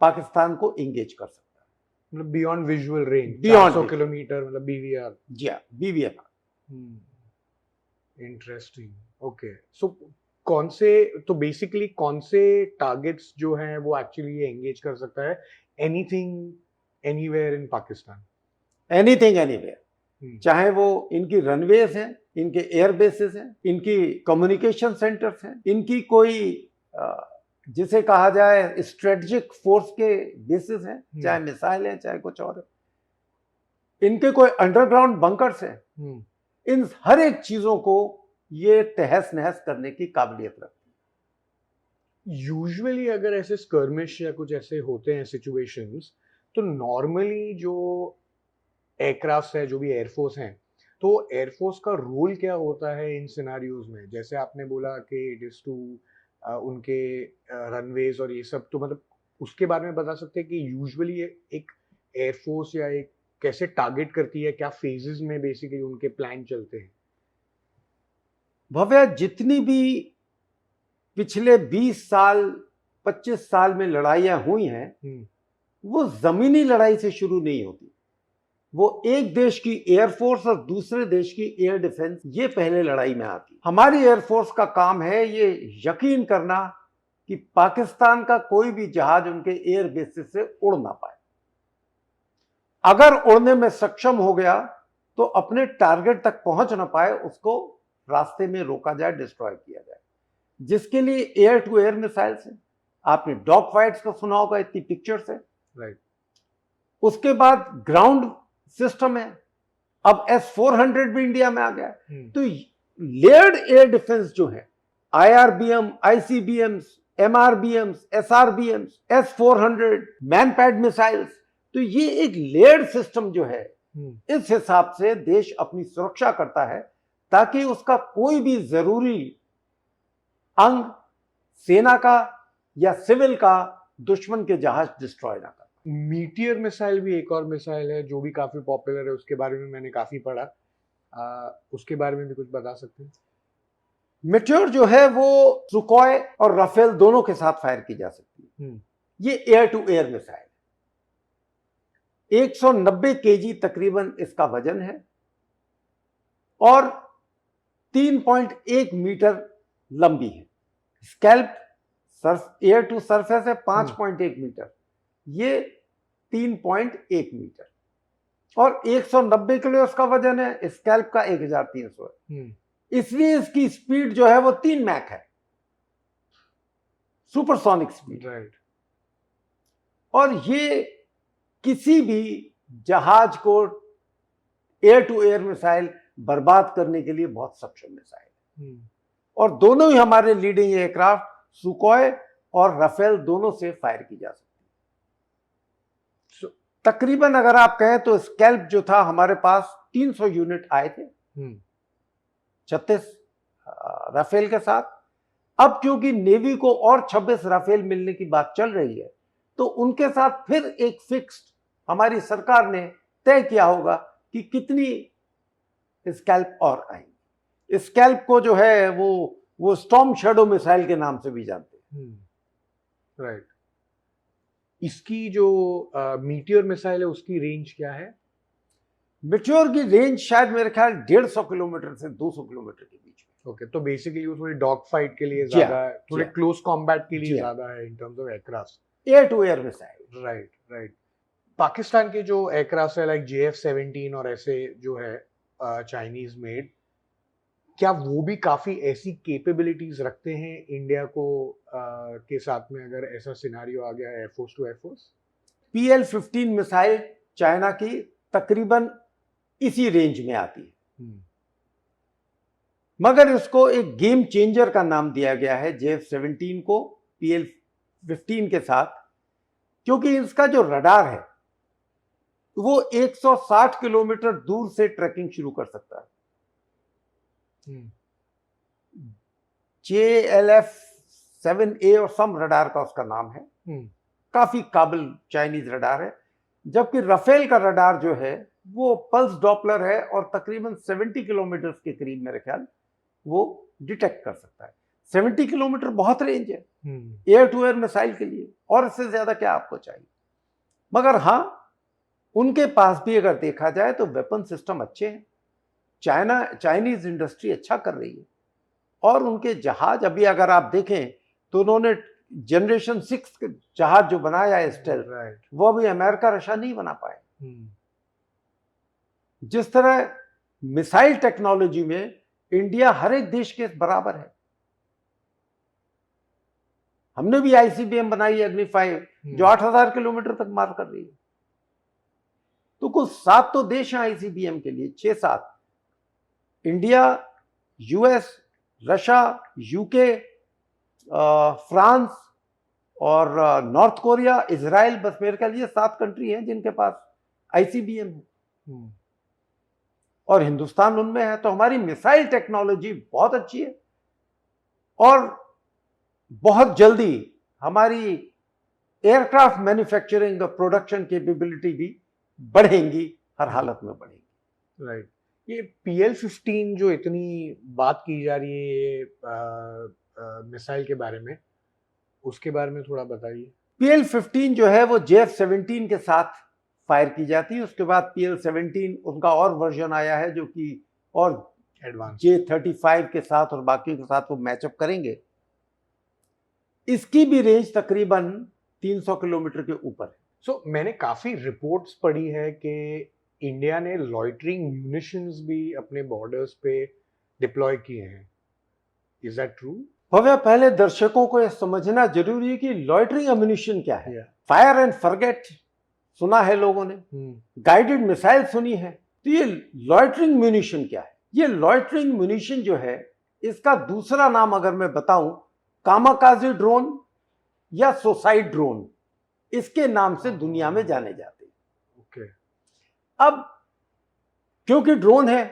पाकिस्तान को एंगेज कर सकता है, मतलब beyond visual range, beyond 400 kilometre, मतलब बीवीआर। जी हाँ, बीवीआर। इंटरेस्टिंग। ओके, सो कौन से, तो बेसिकली कौन से टारगेट्स जो हैं वो एक्चुअली ये एंगेज कर सकता है? Anything anywhere in Pakistan? Anything anywhere, चाहे वो इनकी रनवेज हैं, इनके एयर बेसिस हैं, इनकी कम्युनिकेशन सेंटर्स हैं, इनकी कोई जिसे कहा जाए स्ट्रेटेजिक फोर्स के बेसिस हैं, चाहे मिसाइल हैं, चाहे कुछ और है, इनके कोई अंडरग्राउंड बंकर्स हैं, इन हर एक चीजों को ये तहस नहस करने की काबिलियत रखती है। यूजुअली अगर ऐसे स्कर्मिश या कुछ ऐसे होते हैं सिचुएशंस, तो नॉर्मली जो एयरक्राफ्ट है, जो भी एयरफोर्स हैं, तो एयरफोर्स का रोल क्या होता है इन सिनारियोज में? जैसे आपने बोला कि इट इज टू उनके रनवेज और ये सब, तो मतलब उसके बारे में बता सकते हैं कि यूजुअली एक एयरफोर्स या एक कैसे टारगेट करती है, क्या फेजेस में बेसिकली उनके प्लान चलते हैं? भव्या, जितनी भी पिछले 20 साल 25 साल में लड़ाइयां हुई हैं, वो जमीनी लड़ाई से शुरू नहीं होती। वो एक देश की एयरफोर्स और दूसरे देश की एयर डिफेंस, ये पहले लड़ाई में आती। हमारी एयरफोर्स का काम है ये यकीन करना कि पाकिस्तान का कोई भी जहाज उनके एयर बेसिस से उड़ ना पाए। अगर उड़ने में सक्षम हो गया तो अपने टारगेट तक पहुंच ना पाए, उसको रास्ते में रोका जाए, डिस्ट्रॉय किया जाए। जिसके लिए एयर टू एयर मिसाइल्स हैं, आपने डॉग फाइट्स का सुना होगा, इतनी पिक्चर्स है, राइट। उसके बाद ग्राउंड सिस्टम है, अब S-400 भी इंडिया में आ गया। तो लेयर्ड एयर डिफेंस जो है, IRBM, ICBMs, MRBMs, SRBMs, S-400, man pad missiles, तो ये एक लेयर्ड सिस्टम जो है, इस हिसाब से देश अपनी सुरक्षा करता है ताकि उसका कोई भी जरूरी अंग, सेना का या सिविल का, दुश्मन के जहाज डिस्ट्रॉय ना कर। मीटियर मिसाइल भी एक और मिसाइल है जो भी काफी पॉपुलर है, उसके बारे में मैंने काफी पढ़ा, उसके बारे में भी कुछ बता सकते हैं? मीटियोर जो है वो सुखोई और राफेल दोनों के साथ फायर की जा सकती है। ये air to air missile, 190 KG तकरीबन इसका वजन है और 3.1 मीटर लंबी है। स्कैल्प एयर टू सरफेस है 5.1 मीटर, ये 3.1 मीटर, और 190 किलो इसका वजन है। स्कैल्प का 1300 है, इसलिए इसकी स्पीड जो है वो 3 मैक है, सुपरसोनिक स्पीड। राइट। और ये किसी भी जहाज को एयर टू एयर मिसाइल बर्बाद करने के लिए बहुत सक्षम मिसाइल है। और दोनों ही हमारे लीडिंग एयरक्राफ्ट सुखोई और राफेल दोनों से फायर की जा सकती है। तकरीबन अगर आप कहें तो स्कैल्प जो था हमारे पास 300 यूनिट आए थे 36 राफेल के साथ। अब क्योंकि नेवी को और 26 राफेल मिलने की बात चल रही है, तो उनके साथ फिर एक फिक्स्ड हमारी सरकार ने तय किया होगा कि कितनी स्कैल्प और आएंगी। स्कैल्प को जो है वो स्टॉर्म शैडो मिसाइल के नाम से भी जानते हैं। राइट। इसकी जो मीटियोर मिसाइल है उसकी रेंज क्या है? मीटियोर की रेंज शायद मेरे ख्याल 150 किलोमीटर से 200 किलोमीटर के बीच में। ओके, तो बेसिकली वो थोड़ी डॉग फाइट के लिए ज्यादा है, थोड़े क्लोज कॉम्बैट के लिए ज्यादा है in terms of aircraft. Air to air missile. Right, right. Pakistan के जो एयरक्राफ्ट है लाइक JF-17 और ऐसे जो है चाइनीज मेड, क्या वो भी काफी ऐसी कैपेबिलिटीज रखते हैं इंडिया को के साथ में, अगर ऐसा सिनेरियो आ गया air force to air force? PL-15 missile China की तकरीबन इसी रेंज में आती है, मगर इसको एक गेम चेंजर का नाम दिया गया है JF-17 को PL-15 के साथ, क्योंकि इसका जो रडार है वो 160 किलोमीटर दूर से ट्रैकिंग शुरू कर सकता है। JLF 7A और सम रडार का उसका नाम है, काफी काबिल चाइनीज रडार है। जबकि राफेल का रडार जो है वो पल्स डॉपलर है और तकरीबन 70 किलोमीटर के करीब मेरे ख्याल वो डिटेक्ट कर सकता है। 70 किलोमीटर बहुत रेंज है एयर टू एयर मिसाइल के लिए, और इससे ज्यादा क्या आपको चाहिए। मगर हाँ, उनके पास भी अगर देखा जाए तो वेपन सिस्टम अच्छे हैं। चाइनीज इंडस्ट्री अच्छा कर रही है, और उनके जहाज अभी अगर आप देखें तो उन्होंने जनरेशन 6 जहाज जो बनाया है स्टेल्थ, वो अभी अमेरिका रशिया नहीं बना पाए। जिस तरह मिसाइल टेक्नोलॉजी में इंडिया हर एक देश के बराबर है। हमने भी आईसीबीएम बनाई है अग्नि 5 जो 8000 किलोमीटर तक मार कर रही है। तो कुल 7 तो देश हैं आईसीबीएम के लिए, 6-7, India, US, Russia, UK, France और नॉर्थ कोरिया, इजराइल, बस मेरे ख्याल ये 7 कंट्री हैं जिनके पास आईसीबीएम है, और हिंदुस्तान उनमें है। तो हमारी मिसाइल टेक्नोलॉजी बहुत अच्छी है, और बहुत जल्दी हमारी एयरक्राफ्ट मैन्युफैक्चरिंग और प्रोडक्शन कैपेबिलिटी भी बढ़ेंगी, हर हालत में बढ़ेंगी। राइट। ये PL-15 जो इतनी बात की जा रही है ये मिसाइल के बारे में, उसके बारे में थोड़ा बताइए। PL-15 जो है वो JF-17 के साथ फायर की जाती है। उसके बाद PL-17 उनका और वर्जन आया है जो कि और एडवांस J-35 के साथ और बाकी के साथ वो मैचअप करेंगे। इसकी भी रेंज तकरीबन 300 किलोमीटर के ऊपर है। सो मैंने काफी रिपोर्ट्स पढ़ी है कि इंडिया ने लॉइटरिंग म्यूनिशंस भी अपने बॉर्डर्स पे डिप्लॉय किए हैं। Is that true? भव्या, पहले दर्शकों को यह समझना जरूरी है कि लॉइटरिंग एम्यूनिशन क्या है। फायर एंड फॉरगेट सुना है लोगों ने, गाइडेड मिसाइल सुनी है, तो ये लॉइटरिंग म्यूनिशन क्या है? ये लॉइटरिंग म्यूनिशन जो है, इसका दूसरा नाम अगर मैं बताऊं, कामाकाजी ड्रोन या सुसाइड ड्रोन, इसके नाम से दुनिया में जाने जाते हैं। ओके। अब क्योंकि ड्रोन है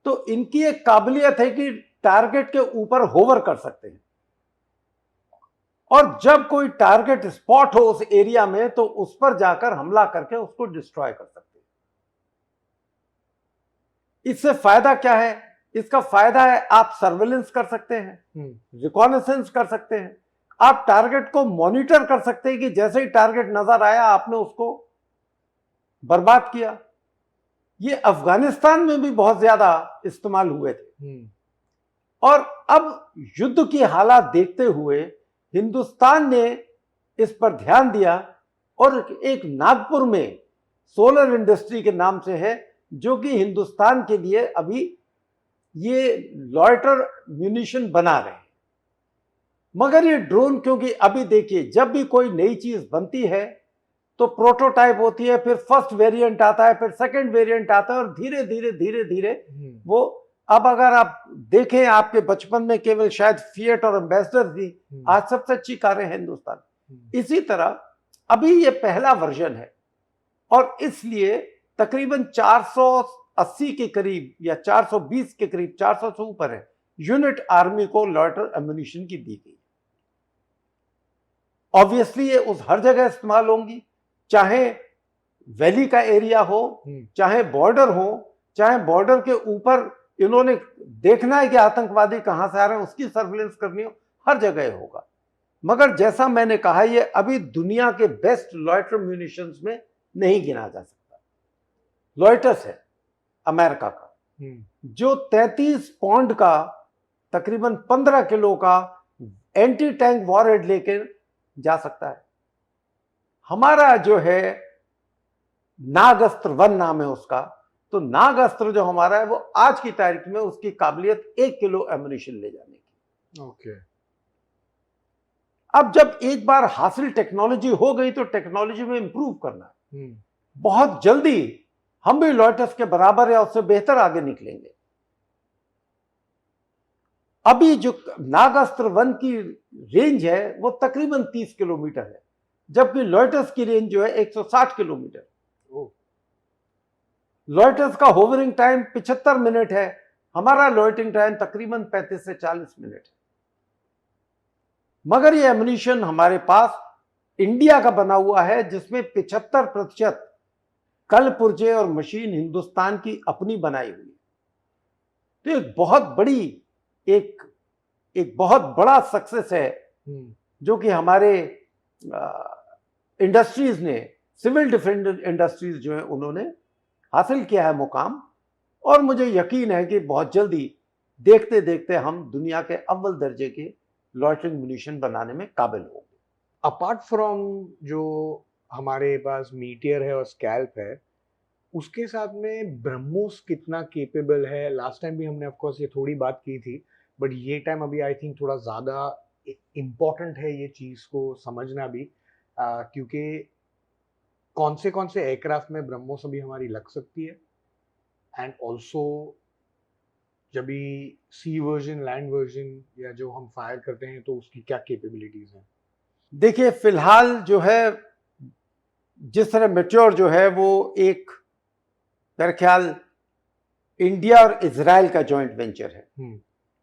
तो इनकी एक काबिलियत है कि टारगेट के ऊपर होवर कर सकते हैं, और जब कोई टारगेट स्पॉट हो उस एरिया में तो उस पर जाकर हमला करके उसको डिस्ट्रॉय कर सकते हैं। इससे फायदा क्या है? इसका फायदा है आप सर्वेलेंस कर सकते हैं, रिकॉनेसेंस कर सकते हैं, आप टारगेट को मॉनिटर कर सकते हैं कि जैसे ही टारगेट नजर आया आपने उसको बर्बाद किया। ये अफगानिस्तान में भी बहुत ज्यादा इस्तेमाल हुए थे, और अब युद्ध की हालात देखते हुए हिंदुस्तान ने इस पर ध्यान दिया, और एक नागपुर में सोलर इंडस्ट्री के नाम से है जो कि हिंदुस्तान के लिए अभी ये लॉइटर म्यूनिशन बना रहे हैं। मगर ये ड्रोन, क्योंकि अभी देखिए जब भी कोई नई चीज बनती है तो प्रोटोटाइप होती है, फिर फर्स्ट वेरिएंट आता है, फिर सेकंड वेरिएंट आता है, और धीरे धीरे धीरे धीरे वो, अब अगर आप देखें आपके बचपन में केवल शायद फिएट और एम्बेसडर थी, आज सबसे अच्छी कारें हैं हिंदुस्तान। इसी तरह अभी ये पहला वर्जन है, और इसलिए तकरीबन 480 के करीब या 420 के करीब, 400 से ऊपर है यूनिट आर्मी को लॉइटर एम्यूनिशन की दी गई। ऑब्वियसली ये उस हर जगह इस्तेमाल होंगी, चाहे वैली का एरिया हो, चाहे बॉर्डर हो, चाहे बॉर्डर के ऊपर इन्होंने देखना है कि आतंकवादी कहां से आ रहे हैं, उसकी सर्विलेंस करनी हो, हर जगह होगा। मगर जैसा मैंने कहा, ये अभी दुनिया के बेस्ट लॉइटर म्यूनिशंस में नहीं गिना जा सकता। लॉइटर्स है अमेरिका का, जो 33 पाउंड का तकरीबन 15 किलो का एंटी टैंक वॉरहेड लेकर जा सकता है। हमारा जो है नागास्त्र 1 नाम है उसका, तो नागास्त्र जो हमारा है वो आज की तारीख में उसकी काबिलियत 1 किलो एम्यूनिशन ले जाने की। ओके। अब जब एक बार हासिल टेक्नोलॉजी हो गई तो टेक्नोलॉजी में इंप्रूव करना है। बहुत जल्दी हम भी लॉइटर्स के बराबर या उससे बेहतर आगे निकलेंगे। अभी जो नागास्त्र 1 की रेंज है वो तकरीबन 30 किलोमीटर है, जबकि लॉइटर्स की रेंज जो है 160 किलोमीटर। लॉइटर्स का होवरिंग टाइम 75 मिनट है, हमारा लॉइटिंग टाइम तकरीबन 35 से 40 मिनट है। मगर ये एमुनिशन हमारे पास इंडिया का बना हुआ है, जिसमें 75% कल पुर्जे और मशीन हिंदुस्तान की अपनी बनाई हुई है। तो एक बहुत बड़ी एक बहुत बड़ा सक्सेस है जो कि हमारे इंडस्ट्रीज ने, सिविल डिफेंस इंडस्ट्रीज जो है, उन्होंने हासिल किया है मुकाम। और मुझे यकीन है कि बहुत जल्दी देखते देखते हम दुनिया के अव्वल दर्जे के लॉइटरिंग म्यूनिशन बनाने में काबिल होंगे। अपार्ट फ्रॉम जो हमारे पास मीटियर है और स्कैल्प है, उसके साथ में ब्रह्मोस कितना केपेबल है? लास्ट टाइम भी हमने ऑफ कोर्स ये थोड़ी बात की थी, बट ये टाइम अभी आई थिंक थोड़ा ज़्यादा इम्पोर्टेंट है ये चीज़ को समझना भी, क्योंकि कौन से एयरक्राफ्ट में ब्रह्मोस अभी हमारी लग सकती है, एंड ऑल्सो जब भी सी वर्जन, लैंड वर्जन या जो हम फायर करते हैं तो उसकी क्या कैपेबिलिटीज हैं? देखिए, फिलहाल जो है, जिस तरह मेट्योर जो है वो एक मेरे ख्याल इंडिया और इजराइल का जॉइंट वेंचर है,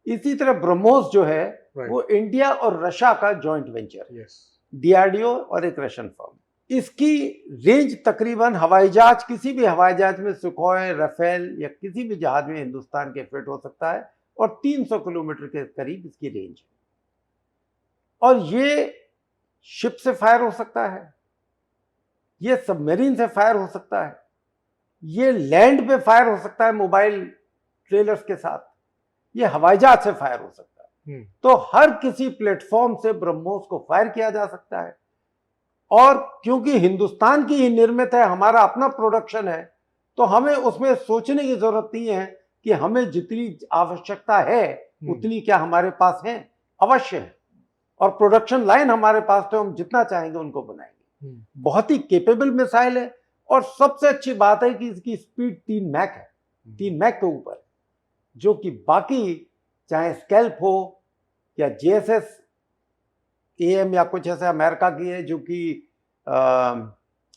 इसी तरह ब्रह्मोस जो है वो इंडिया और रशिया का जॉइंट वेंचर है। डीआरडीओ और एक रशियन फर्म। इसकी रेंज तकरीबन हवाई जहाज, किसी भी हवाई जहाज में, सुखोई, राफेल या किसी भी जहाज में हिंदुस्तान के फिट हो सकता है, और 300 किलोमीटर के करीब इसकी रेंज है। और ये शिप से फायर हो सकता है, ये सबमरीन से फायर हो सकता है, ये लैंड पे फायर हो सकता है मोबाइल ट्रेलर्स के साथ, ये हवाई जहाज से फायर हो सकता है। तो हर किसी प्लेटफॉर्म से ब्रह्मोस को फायर किया जा सकता है। और क्योंकि हिंदुस्तान की ही निर्मित है, हमारा अपना प्रोडक्शन है, तो हमें उसमें सोचने की जरूरत नहीं है कि हमें जितनी आवश्यकता है उतनी क्या हमारे पास है। अवश्य है, और प्रोडक्शन लाइन हमारे पास, तो हम जितना चाहेंगे उनको बनाएंगे। बहुत ही केपेबल मिसाइल है, और सबसे अच्छी बात है कि इसकी स्पीड 3 मैक है, 3 मैक के ऊपर, जो कि बाकी चाहे स्कैल्प हो या जेएसएस एएम या कुछ ऐसा अमेरिका की है जो कि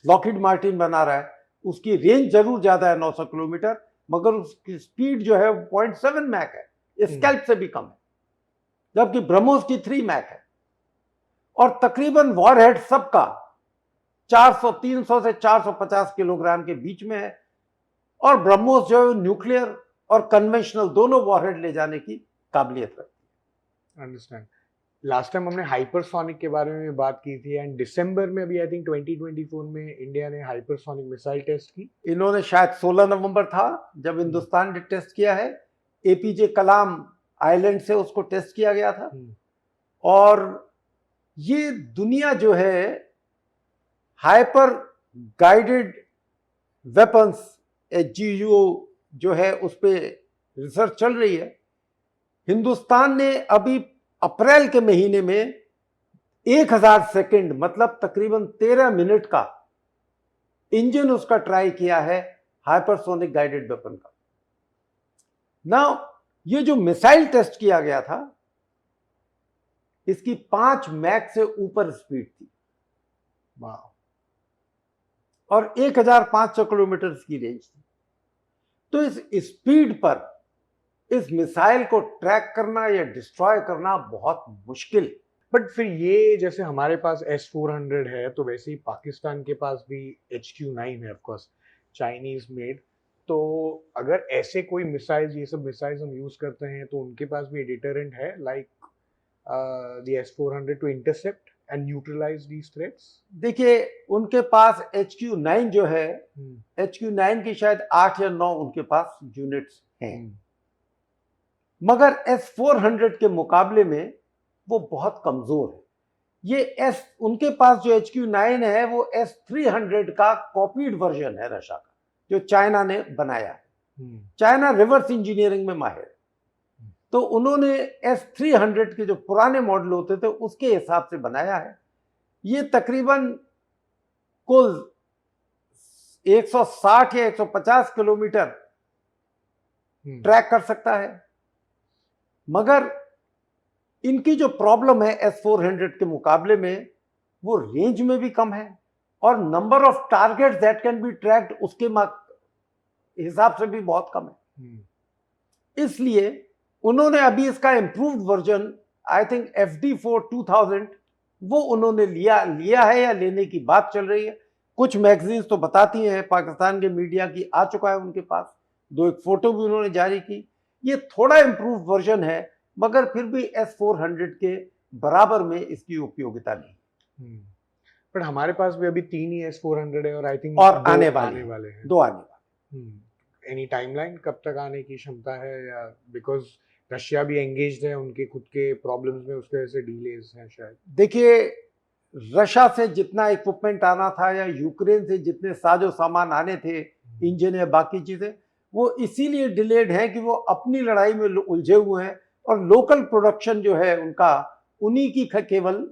लॉकहीड मार्टिन बना रहा है, उसकी रेंज जरूर ज्यादा है 900 किलोमीटर, मगर उसकी स्पीड जो है 0.7 मैक है, स्कैल्प से भी कम है, जबकि ब्रह्मोस की 3 मैक है। और तकरीबन वॉरहेड सबका 300 से 450 किलोग्राम के बीच में है, और ब्रह्मोस जो है न्यूक्लियर और कन्वेंशनल दोनों वॉरहेड ले जाने की काबिलियत रखती है। अंडरस्टैंड। लास्ट टाइम हमने हाइपरसोनिक के बारे में बात की थी, एंड दिसंबर में अभी आई थिंक 2024 में इंडिया ने हाइपरसोनिक मिसाइल टेस्ट की। इन्होंने शायद 16 नवंबर था जब हिंदुस्तान ने टेस्ट किया है, एपीजे कलाम आइलैंड से उसको टेस्ट किया गया था। और ये दुनिया जो है हाइपर गाइडेड वेपन्स, HGU जो है, उस पर रिसर्च चल रही है। हिंदुस्तान ने अभी अप्रैल के महीने में 1000 सेकंड, मतलब तकरीबन 13 मिनट का इंजन उसका ट्राई किया है, हाइपरसोनिक गाइडेड वेपन का। ना ये जो मिसाइल टेस्ट किया गया था, इसकी 5 मैक से ऊपर स्पीड थी, और 1500 किलोमीटर की रेंज थी। तो इस स्पीड पर इस मिसाइल को ट्रैक करना या डिस्ट्रॉय करना बहुत मुश्किल। बट फिर ये, जैसे हमारे पास S-400 है, तो वैसे ही पाकिस्तान के पास भी HQ-9 है, ऑफ कोर्स चाइनीज मेड। तो अगर ऐसे कोई मिसाइल्स, ये सब मिसाइल्स हम यूज करते हैं, तो उनके पास भी डिटरेंट है, like the S-400 to intercept and neutralise these threats? देखिए, उनके पास HQ-9 जो है, HQ-9 की शायद 8 या 9 उनके पास यूनिट्स हैं, मगर S-400 के मुकाबले में वो बहुत कमजोर है। ये उनके पास जो HQ-9 है वो S-300 का कॉपीड वर्जन है रशिया का, जो चाइना ने बनाया है। चाइना रिवर्स इंजीनियरिंग में माहिर है, तो उन्होंने S-300 के जो पुराने मॉडल होते थे उसके हिसाब से बनाया है। ये तकरीबन कुल 160 या 150 किलोमीटर ट्रैक कर सकता है, मगर इनकी जो प्रॉब्लम है S-400 के मुकाबले में, वो रेंज में भी कम है, और number of target that can be tracked उसके हिसाब से भी बहुत कम है। इसलिए उन्होंने अभी इसका improved version I think FD4 2000 वो उन्होंने लिया है या लेने की बात चल रही है। कुछ मैगजीन्स तो बताती हैं, पाकिस्तान के मीडिया की आ चुका है उनके पास, दो एक फोटो भी उन्होंने जारी की। ये थोड़ा इंप्रूव वर्जन है, मगर फिर भी S400 के बराबर में इसकी उपयोगिता नहीं। पर हमारे पास भी अभी 3 ही S400 है और आई थिंक और आने आने वाले हैं, हैं। 2 आने वाले। एनी टाइमलाइन कब तक आने की क्षमता है, या बिकॉज रशिया भी एंगेज्ड है, उनके खुद के प्रॉब्लम्स में, उसके वजह से डिलेज हैं शायद। देखिए, रशिया से जितना इक्विपमेंट आना था या यूक्रेन से जितने साजो सामान आने थे, इंजन या बाकी चीजें, वो इसीलिए डिलेड है कि वो अपनी लड़ाई में उलझे हुए हैं और लोकल प्रोडक्शन जो है उनका उन्हीं की केवल।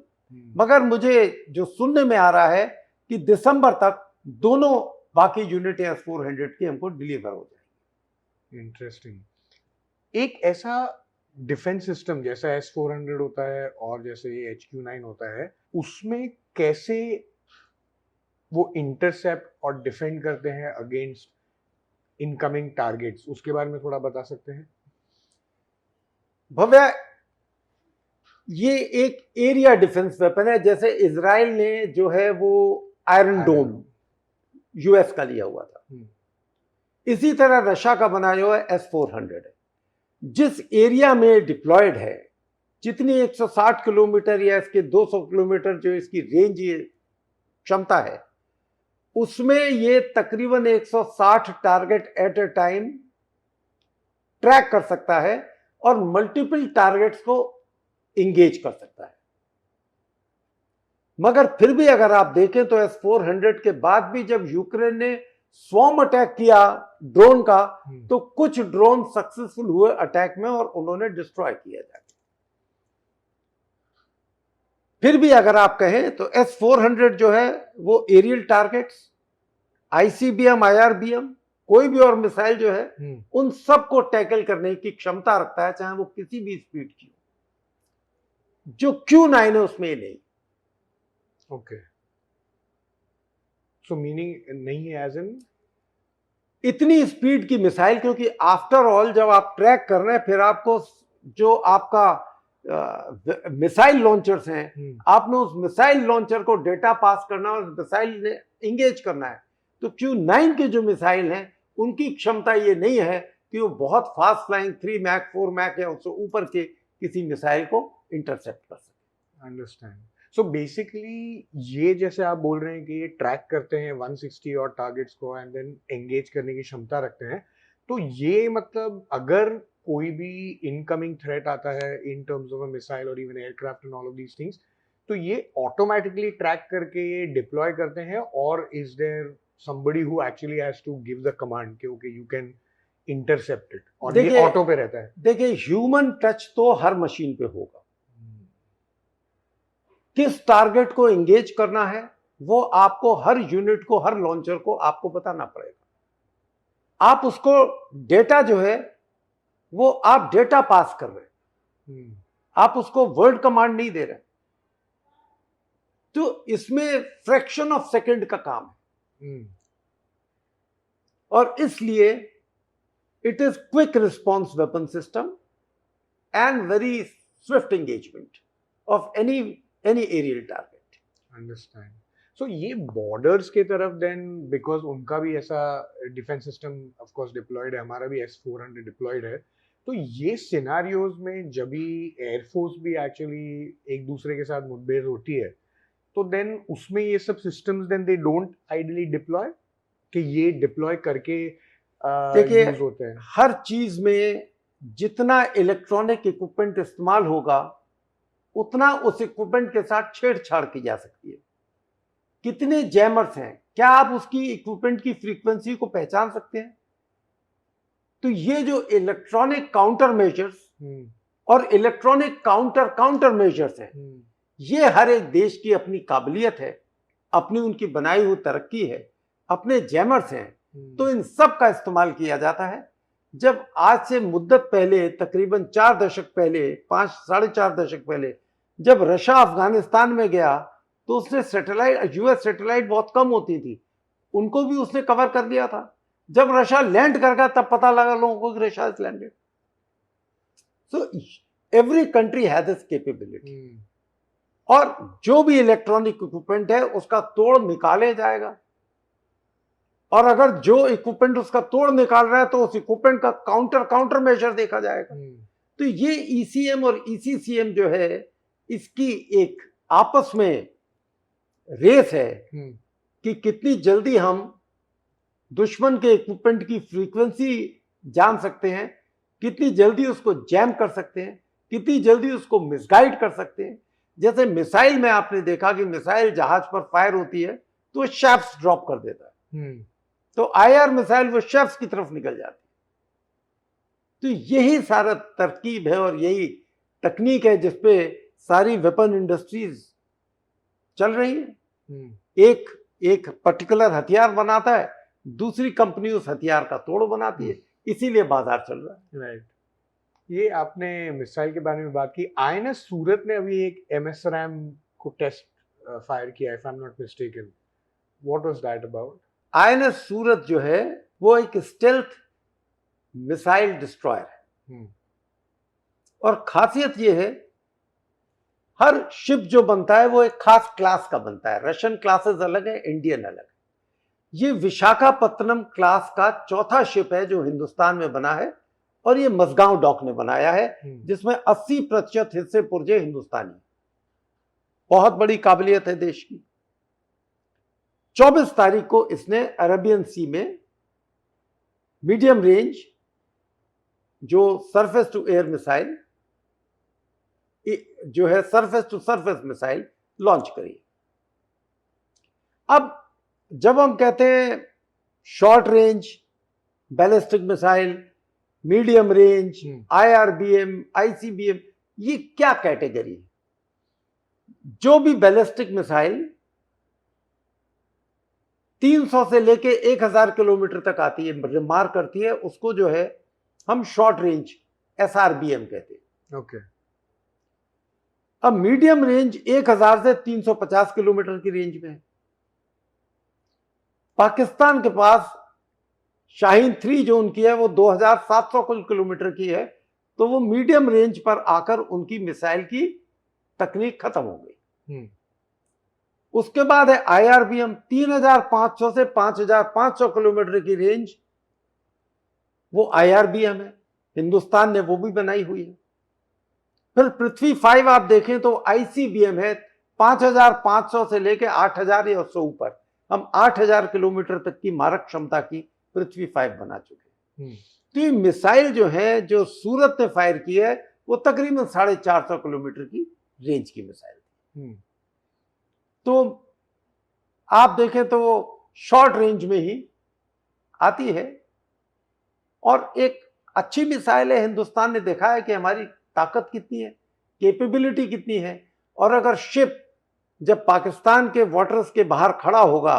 मगर मुझे जो सुनने में आ रहा है कि दिसंबर तक दोनों बाकी यूनिट S400 की हमको डिलीवर हो जाएगी। इंटरेस्टिंग। एक ऐसा डिफेंस सिस्टम जैसा S400 होता है और जैसे ये HQ9 होता है, उसमें कैसे वो इंटरसेप्ट और डिफेंड करते हैं अगेंस्ट इनकमिंग टारगेट्स, उसके बारे में थोड़ा बता सकते हैं? भव्या, ये एक एरिया डिफेंस वेपन है। जैसे इजराइल ने जो है वो आयरन डोम US का लिया हुआ था, इसी तरह रशिया का बनाया हुआ S400 है। जिस एरिया में डिप्लॉयड है, जितनी 160 किलोमीटर या इसके 200 किलोमीटर जो इसकी रेंज ये क्षमता है, उसमें ये तकरीबन 160 target at a time track कर सकता है और मल्टीपल टारगेट्स को इंगेज कर सकता है। मगर फिर भी अगर आप देखें तो S400 के बाद भी जब यूक्रेन ने स्वॉर्म अटैक किया ड्रोन का, तो कुछ ड्रोन सक्सेसफुल हुए अटैक में और उन्होंने डिस्ट्रॉय किया जाके। फिर भी अगर आप कहें तो S400 जो है वो एरियल टारगेट्स, ICBM, IRBM, कोई भी और मिसाइल जो है उन सबको टैकल करने की क्षमता रखता है, चाहे वो किसी भी स्पीड की हो। जो Q9 है उसमें नहीं। ओके, सो मीनिंग नहीं है एज इन इतनी स्पीड की मिसाइल, क्योंकि आफ्टर ऑल जब आप ट्रैक कर रहे हैं, फिर आपको जो आपका मिसाइल लॉन्चर्स हैं, आपने उस मिसाइल लॉन्चर को डेटा पास करना और मिसाइल ने इंगेज करना है। तो Q9 के जो मिसाइल हैं उनकी क्षमता ये नहीं है कि वो बहुत फास्ट फ्लाइंग 3 मैक 4 मैक या उससे ऊपर के किसी मिसाइल को इंटरसेप्ट कर सके। अंडरस्टैंड। सो बेसिकली ये जैसे आप बोल रहे हैं कि ये ट्रैक करते हैं 160 और टारगेट्स को एंड देन एंगेज करने की क्षमता रखते हैं, तो ये मतलब अगर कोई भी इनकमिंग थ्रेट आता है in terms of a missile और even aircraft and all of these things, तो ये ऑटोमेटिकली ट्रैक करके ये डिप्लॉय करते हैं, और is there somebody who actually has to give the command कि okay you can intercept it, और ये ऑटो पे रहता है? देखिए, ह्यूमन टच तो हर मशीन पे होगा। किस टारगेट को एंगेज करना है वो आपको, हर यूनिट को, हर लॉन्चर को आपको बताना पड़ेगा। आप उसको डेटा जो है वो आप डेटा पास कर रहे हैं, आप उसको वर्ड कमांड नहीं दे रहे। तो इसमें फ्रैक्शन ऑफ सेकंड का काम है, और इसलिए it is quick response weapon system and very swift engagement of any aerial target. Understand. So ये बॉर्डर्स के तरफ देन, बिकॉज उनका भी ऐसा defence system of course deployed है, हमारा भी S400 डिप्लॉयड है, तो ये सिनेरियोज में जब भी एयरफोर्स भी एक्चुअली एक दूसरे के साथ मुठभेड़ होती है, तो देन उसमें ये सब systems then they don't ideally deploy, कि ये डिप्लॉय करके यूज होते हैं? हर चीज में जितना इलेक्ट्रॉनिक इक्विपमेंट इस्तेमाल होगा उतना उस इक्विपमेंट के साथ छेड़छाड़ की जा सकती है। कितने जैमर्स हैं, क्या आप उसकी इक्विपमेंट की फ्रीक्वेंसी को पहचान सकते हैं? तो ये जो इलेक्ट्रॉनिक काउंटर मेजर्स और इलेक्ट्रॉनिक काउंटर मेजर्स हैं, ये हर एक देश की अपनी काबिलियत है, अपनी उनकी बनाई हुई तरक्की है, अपने जैमर्स हैं। तो इन सब का इस्तेमाल किया जाता है। जब आज से मुद्दत पहले, तकरीबन 4 दशक पहले, 5 साढ़े 4 दशक पहले, जब रशिया अफगानिस्तान में गया तो उसने सैटेलाइट, US सैटेलाइट बहुत कम होती थी, उनको भी उसने कवर कर लिया था। जब रशिया लैंड कर गया तब पता लगा लोगों को कि Russia is landed. So every country has this capability. और जो भी इलेक्ट्रॉनिक इक्विपमेंट है उसका तोड़ निकाले जाएगा, और अगर जो इक्विपमेंट उसका तोड़ निकाल रहा है तो उस इक्विपमेंट का काउंटर मेजर देखा जाएगा। तो ये ईसीएम और ईसीसीएम जो है, इसकी एक आपस में रेस है कि कितनी जल्दी हम दुश्मन के इक्विपमेंट की फ्रीक्वेंसी जान सकते हैं, कितनी जल्दी उसको जैम कर सकते हैं, कितनी जल्दी उसको मिसगाइड कर सकते हैं। जैसे मिसाइल में आपने देखा कि मिसाइल जहाज पर फायर होती है तो शैफ्ट ड्रॉप कर देता है, तो आईआर मिसाइल वो शैफ्ट की तरफ निकल जाती है। तो यही सारा तरकीब है और यही तकनीक है जिसपे सारी वेपन इंडस्ट्रीज चल रही है। एक पर्टिकुलर हथियार बनाता है, दूसरी कंपनी उस हथियार का तोड़ बनाती है, इसीलिए बाजार चल रहा है। राइट। ये आपने मिसाइल के बारे में बात की। आईएनएस सूरत ने अभी एक एमएसरैम को टेस्ट फायर किया, if I am not mistaken. What was that about? INS Surat जो है वो एक स्टेल्थ मिसाइल डिस्ट्रॉयर है, और खासियत ये है हर शिप जो बनता है वो एक खास क्लास का बनता है। रशियन क्लासेस अलग है, इंडियन अलग है। ये विशाखापत्तनम क्लास का चौथा शिप है जो हिंदुस्तान में बना है, और ये मसगांव डॉक ने बनाया है, जिसमें 80% हिस्से पुर्जे हिंदुस्तानी। बहुत बड़ी काबिलियत है देश की। 24 तारीख को इसने अरेबियन सी में मीडियम रेंज जो सरफेस टू एयर मिसाइल जो है, surface to surface missile launch करी। अब जब हम कहते हैं short range ballistic missile, medium range, IRBM, ICBM, ये क्या कैटेगरी है? जो भी बैलिस्टिक मिसाइल 300 से लेके 1000 किलोमीटर तक आती है, मार करती है, उसको जो है हम शॉर्ट रेंज एसआरबीएम कहते हैं। ओके। अब मीडियम रेंज 1000 से 350 किलोमीटर की रेंज में है। पाकिस्तान के पास शाहीन 3 जो उनकी है वो 2700 किलोमीटर की है, तो वो मीडियम रेंज पर आकर उनकी मिसाइल की तकनीक खत्म हो गई। उसके बाद है आईआरबीएम 3500 से 5500 किलोमीटर की रेंज, वो आईआरबीएम है, हिंदुस्तान ने वो भी बनाई हुई है। फिर पृथ्वी 5 आप देखें तो आईसीबीएम है 5500 से लेके 8000 या उससे ऊपर। हम 8000 किलोमीटर तक की मारक क्षमता की पृथ्वी 5 बना चुके हैं। तो ये मिसाइल जो है जो सूरत ने फायर की है वो तकरीबन 450 किलोमीटर की रेंज की मिसाइल थी। तो आप देखें तो वो शॉर्ट रेंज में ही आती है, और एक अच्छी मिसाइल है। हिंदुस्तान ने देखा है कि हमारी ताकत कितनी है, कैपेबिलिटी कितनी है, और अगर शिप जब पाकिस्तान के वाटर्स के बाहर खड़ा होगा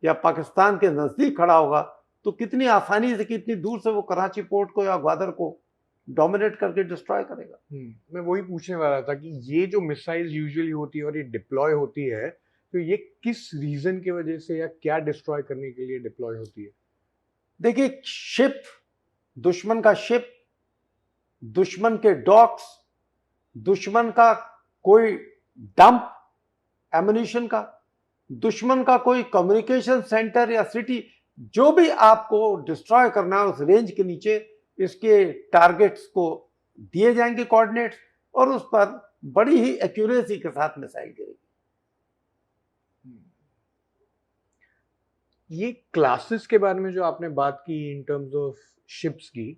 या पाकिस्तान के नजदीक खड़ा होगा तो कितनी आसानी से, कितनी दूर से वो कराची पोर्ट को या ग्वादर को डोमिनेट करके डिस्ट्रॉय करेगा। मैं वही पूछने वाला था कि ये जो मिसाइल्स यूजुअली होती है और ये डिप्लॉय होती है, तो ये किस रीजन की वजह से या क्या डिस्ट्रॉय करने के लिए डिप्लॉय होती है? देखिए, शिप, दुश्मन का शिप, दुश्मन के डॉक्स, दुश्मन का कोई डंप एमुनिशन का, दुश्मन का कोई कम्युनिकेशन सेंटर या सिटी, जो भी आपको डिस्ट्रॉय करना है उस रेंज के नीचे इसके टारगेट्स को दिए जाएंगे कोऑर्डिनेट्स, और उस पर बड़ी ही एक्यूरेसी के साथ मिसाइल गिरेगी। ये क्लासेस के बारे में जो आपने बात की इन टर्म्स ऑफ शिप्स की,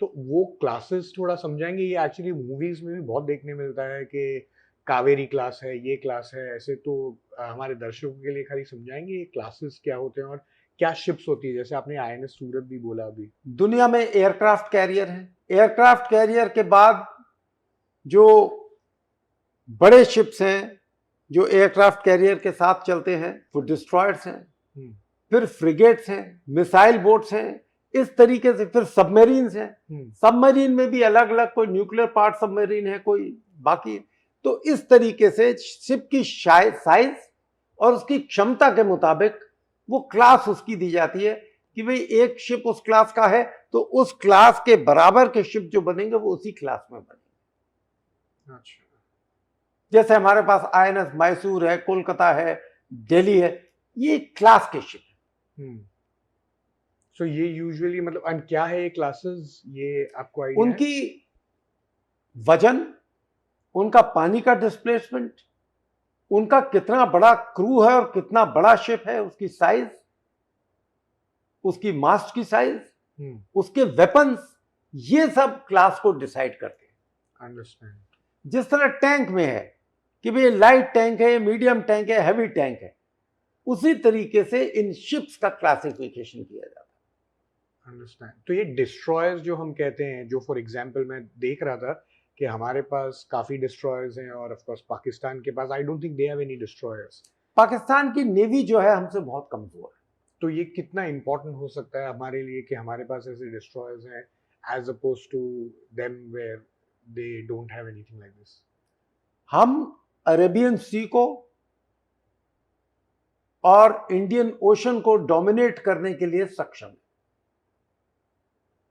तो वो क्लासेस थोड़ा समझाएंगे? ये एक्चुअली मूवीज में भी बहुत देखने मिलता है कि कावेरी क्लास है, ये क्लास है, ऐसे। तो हमारे दर्शकों के लिए खाली समझाएंगे ये क्लासेस क्या होते हैं और क्या शिप्स होती है? जैसे आपने आईएनएस सूरत भी बोला अभी। दुनिया में एयरक्राफ्ट कैरियर है, एयरक्राफ्ट कैरियर के बाद जो बड़े शिप्स हैं जो एयरक्राफ्ट कैरियर के साथ चलते हैं वो डिस्ट्रॉयर्स हैं, फिर फ्रिगेट्स हैं, मिसाइल बोट्स हैं, इस तरीके से फिर सबमरीन्स हैं। सबमरीन में भी अलग अलग, कोई न्यूक्लियर पार्ट सबमरीन है, कोई बाकी। तो इस तरीके से शिप की साइज और उसकी क्षमता के मुताबिक वो क्लास उसकी दी जाती है कि भाई एक शिप उस क्लास का है तो उस क्लास के बराबर के शिप जो बनेंगे वो उसी क्लास में बनेंगे। अच्छा। जैसे हमारे पास आईएनएस मैसूर है, कोलकाता है, दिल्ली है, ये क्लास के शिप है। सो ये यूजुअली मतलब एंड क्या है ये क्लासेस, ये आपको आइडिया है? उनकी वजन, उनका पानी का डिस्प्लेसमेंट, उनका कितना बड़ा क्रू है और कितना बड़ा शिप है, उसकी साइज, उसकी मास्ट की साइज, उसके वेपन्स, ये सब क्लास को डिसाइड करते हैं। अंडरस्टैंड। जिस तरह टैंक में है कि भाई लाइट टैंक है, मीडियम टैंक है, हैवी टैंक है, उसी तरीके से इन शिप्स का क्लासिफिकेशन किया जाता है। अंडरस्टैंड। तो ये डिस्ट्रॉयर्स जो हम कहते हैं, जो फॉर एग्जांपल मैं देख रहा था कि हमारे पास काफी डिस्ट्रॉयर्स हैं और ऑफ कोर्स पाकिस्तान के पास I don't think they have any destroyers. Pakistan की नेवी जो है हमसे बहुत कमजोर है। तो ये कितना इंपॉर्टेंट हो सकता है हमारे लिए कि हमारे पास ऐसे डिस्ट्रॉयर्स हैं as opposed to them where they don't have anything like this? हम अरेबियन सी को और इंडियन ओशन को डोमिनेट करने के लिए सक्षम है।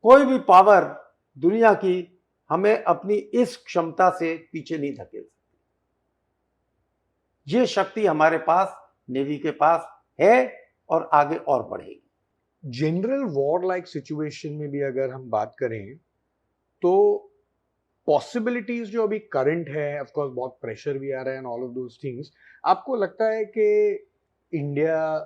कोई भी पावर दुनिया की हमें अपनी इस क्षमता से पीछे नहीं धकेल सकती। ये शक्ति हमारे पास, नेवी के पास है और आगे और बढ़ेगी। जनरल वॉर लाइक सिचुएशन में भी अगर हम बात करें तो पॉसिबिलिटीज जो अभी करंट है, ऑफ कोर्स बहुत प्रेशर भी आ रहा है and all of those things, आपको लगता है कि इंडिया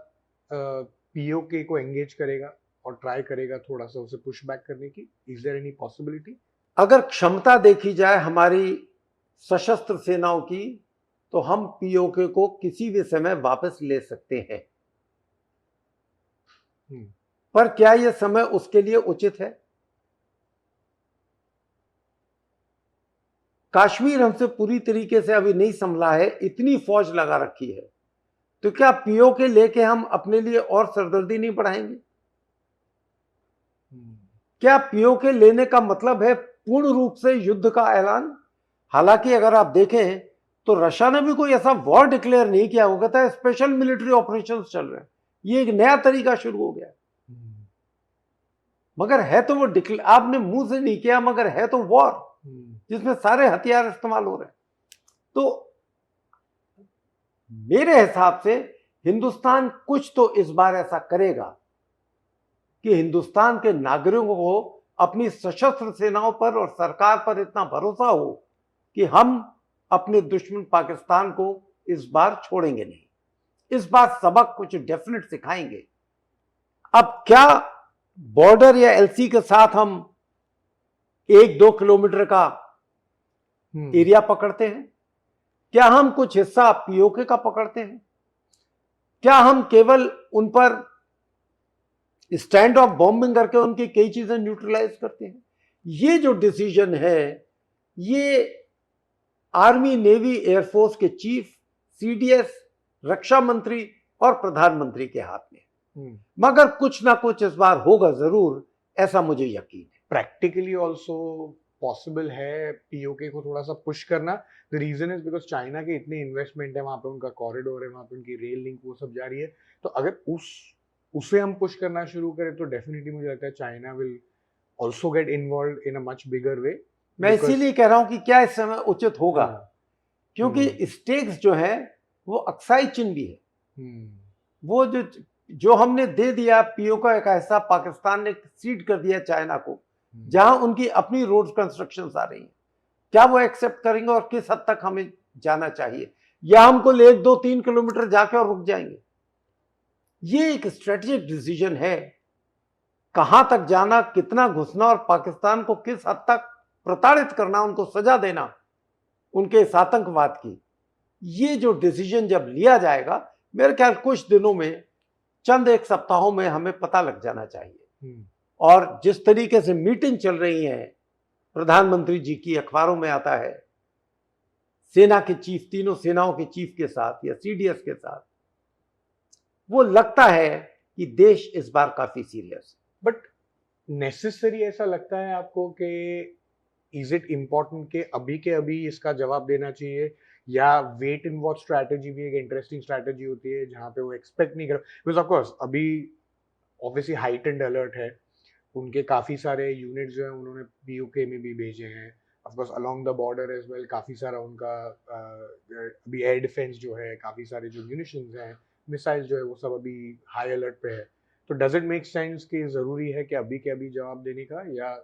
पीओके को एंगेज करेगा और ट्राई करेगा थोड़ा सा उसे पुश बैक करने की? Is there any possibility? अगर क्षमता देखी जाए हमारी सशस्त्र सेनाओं की, तो हम पीओके को किसी भी समय वापस ले सकते हैं। पर क्या यह समय उसके लिए उचित है? कश्मीर हमसे पूरी तरीके से अभी नहीं संभला है, इतनी फौज लगा रखी है, तो क्या पीओके लेके हम अपने लिए और सरदर्दी नहीं बढ़ाएंगे? क्या पीओके लेने का मतलब है पूर्ण रूप से युद्ध का ऐलान? हालांकि अगर आप देखें तो रशिया ने भी कोई ऐसा वॉर डिक्लेयर नहीं किया, होगा था स्पेशल मिलिट्री ऑपरेशंस चल रहे हैं, ये एक नया तरीका शुरू हो गया। मगर है तो वो डिक्लेयर, आपने मुंह से नहीं किया, मगर है तो वॉर जिसमें सारे हथियार इस्तेमाल हो रहे हैं। तो मेरे हिसाब से हिंदुस्तान कुछ तो इस बार ऐसा करेगा कि हिंदुस्तान के नागरिकों को अपनी सशस्त्र सेनाओं पर और सरकार पर इतना भरोसा हो कि हम अपने दुश्मन पाकिस्तान को इस बार छोड़ेंगे नहीं। इस बार सबक कुछ डेफिनेट सिखाएंगे। अब क्या बॉर्डर या एलसी के साथ हम 1-2 किलोमीटर का एरिया पकड़ते हैं? क्या हम कुछ हिस्सा पीओके का पकड़ते हैं? क्या हम केवल उन पर स्टैंड ऑफ बॉम्बिंग करके उनकी कई चीजें न्यूट्रलाइज करते हैं? ये जो डिसीजन है, ये आर्मी, नेवी, एयरफोर्स के चीफ, सीडीएस, रक्षा मंत्री और प्रधानमंत्री के हाथ में। मगर कुछ ना कुछ इस बार होगा जरूर, ऐसा मुझे यकीन है। प्रैक्टिकली ऑल्सो पॉसिबल है पीओके को थोड़ा सा पुश करना? The reason is because China के इतने इन्वेस्टमेंट है वहां पे, उनका कॉरिडोर है वहां पे, उनकी रेल लिंक वो सब जा रही है। तो अगर उसे हम पुश करना शुरू करें तो डेफिनेटली मुझे लगता है China will also get involve in a much bigger way. मैं इसीलिए कह रहा हूं कि क्या इस समय उचित होगा, क्योंकि स्टेक्स जो है वो अक्साई चिन्ह भी है। वो जो हमने दे दिया पीओके का हिस्सा, पाकिस्तान ने सीड कर दिया चाइना को, जहां उनकी अपनी रोड कंस्ट्रक्शन आ रही हैं, क्या वो एक्सेप्ट करेंगे और किस हद तक हमें जाना चाहिए, या हमको 1-2-3 किलोमीटर जाके और रुक जाएंगे? ये एक स्ट्रेटेजिक डिसीजन है, कहां तक जाना, कितना घुसना और पाकिस्तान को किस हद तक प्रताड़ित करना, उनको सजा देना उनके इस आतंकवाद की। ये जो डिसीजन जब लिया जाएगा, मेरे ख्याल कुछ दिनों में, चंद एक सप्ताहों में हमें पता लग जाना चाहिए। और जिस तरीके से मीटिंग चल रही है प्रधानमंत्री जी की, अखबारों में आता है, सेना के चीफ, तीनों सेनाओं के चीफ के साथ या सीडीएस के साथ, वो लगता है कि देश इस बार काफी सीरियस है। बट नेसेसरी ऐसा लगता है आपको कि इज इट इम्पोर्टेंट के अभी इसका जवाब देना चाहिए, या वेट एंड वॉच स्ट्रैटेजी भी एक इंटरेस्टिंग स्ट्रैटेजी होती है जहां पे वो एक्सपेक्ट नहीं कर, बिकॉज ऑफ कोर्स अभी ऑब्वियसली हाइटेंड अलर्ट है, उनके काफी सारे यूनिट जो है उन्होंने पीओके में भी भेजे हैं, of course along the border as well काफ़ी सारा उनका अभी एयर डिफेंस जो है, काफ़ी सारे जो म्यूनिशंस हैं, मिसाइल्स जो है, वो सब अभी हाई अलर्ट पे है। तो डज इट मेक सेंस कि ज़रूरी है कि अभी के अभी जवाब देने का, या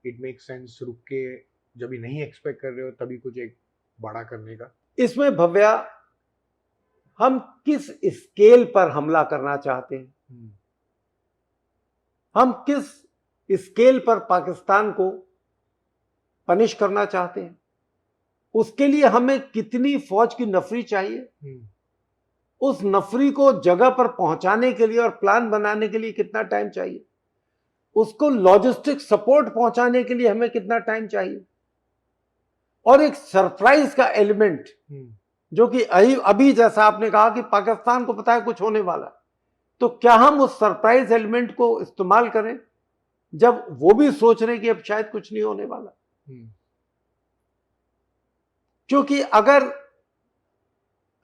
इट मेक सेंस रुक के जब भी नहीं एक्सपेक्ट कर रहे हो तभी कुछ एक बड़ा करने का? इसमें भव्या हम किस स्केल पर हमला करना चाहते हैं, हम किस स्केल पर पाकिस्तान को पनिश करना चाहते हैं, उसके लिए हमें कितनी फौज की नफरी चाहिए, उस नफरी को जगह पर पहुंचाने के लिए और प्लान बनाने के लिए कितना टाइम चाहिए, उसको लॉजिस्टिक सपोर्ट पहुंचाने के लिए हमें कितना टाइम चाहिए, और एक सरप्राइज का एलिमेंट जो कि अभी जैसा आपने कहा कि पाकिस्तान को पता है कुछ होने वाला, तो क्या हम उस सरप्राइज एलिमेंट को इस्तेमाल करें जब वो भी सोच रहे हैं कि अब शायद कुछ नहीं होने वाला। क्योंकि अगर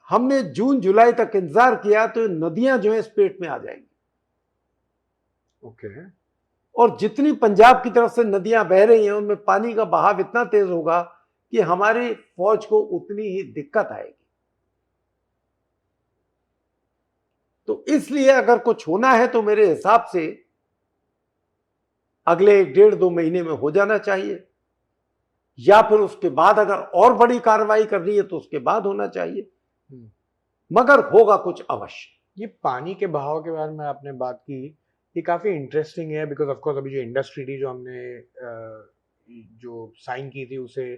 हमने जून जुलाई तक इंतजार किया तो नदियां जो है इस पेट में आ जाएंगी। ओके। और जितनी पंजाब की तरफ से नदियां बह रही हैं उनमें पानी का बहाव इतना तेज होगा कि हमारी फौज को उतनी ही दिक्कत आएगी। तो इसलिए अगर कुछ होना है तो मेरे हिसाब से अगले 1.5-2 महीने में हो जाना चाहिए, या फिर उसके बाद अगर और बड़ी कार्रवाई करनी है तो उसके बाद होना चाहिए, मगर होगा कुछ अवश्य। ये पानी के बहाव के बारे में आपने बात की, ये काफ़ी इंटरेस्टिंग है बिकॉज ऑफ कोर्स अभी जो इंडस ट्रीटी जो हमने जो साइन की थी उसे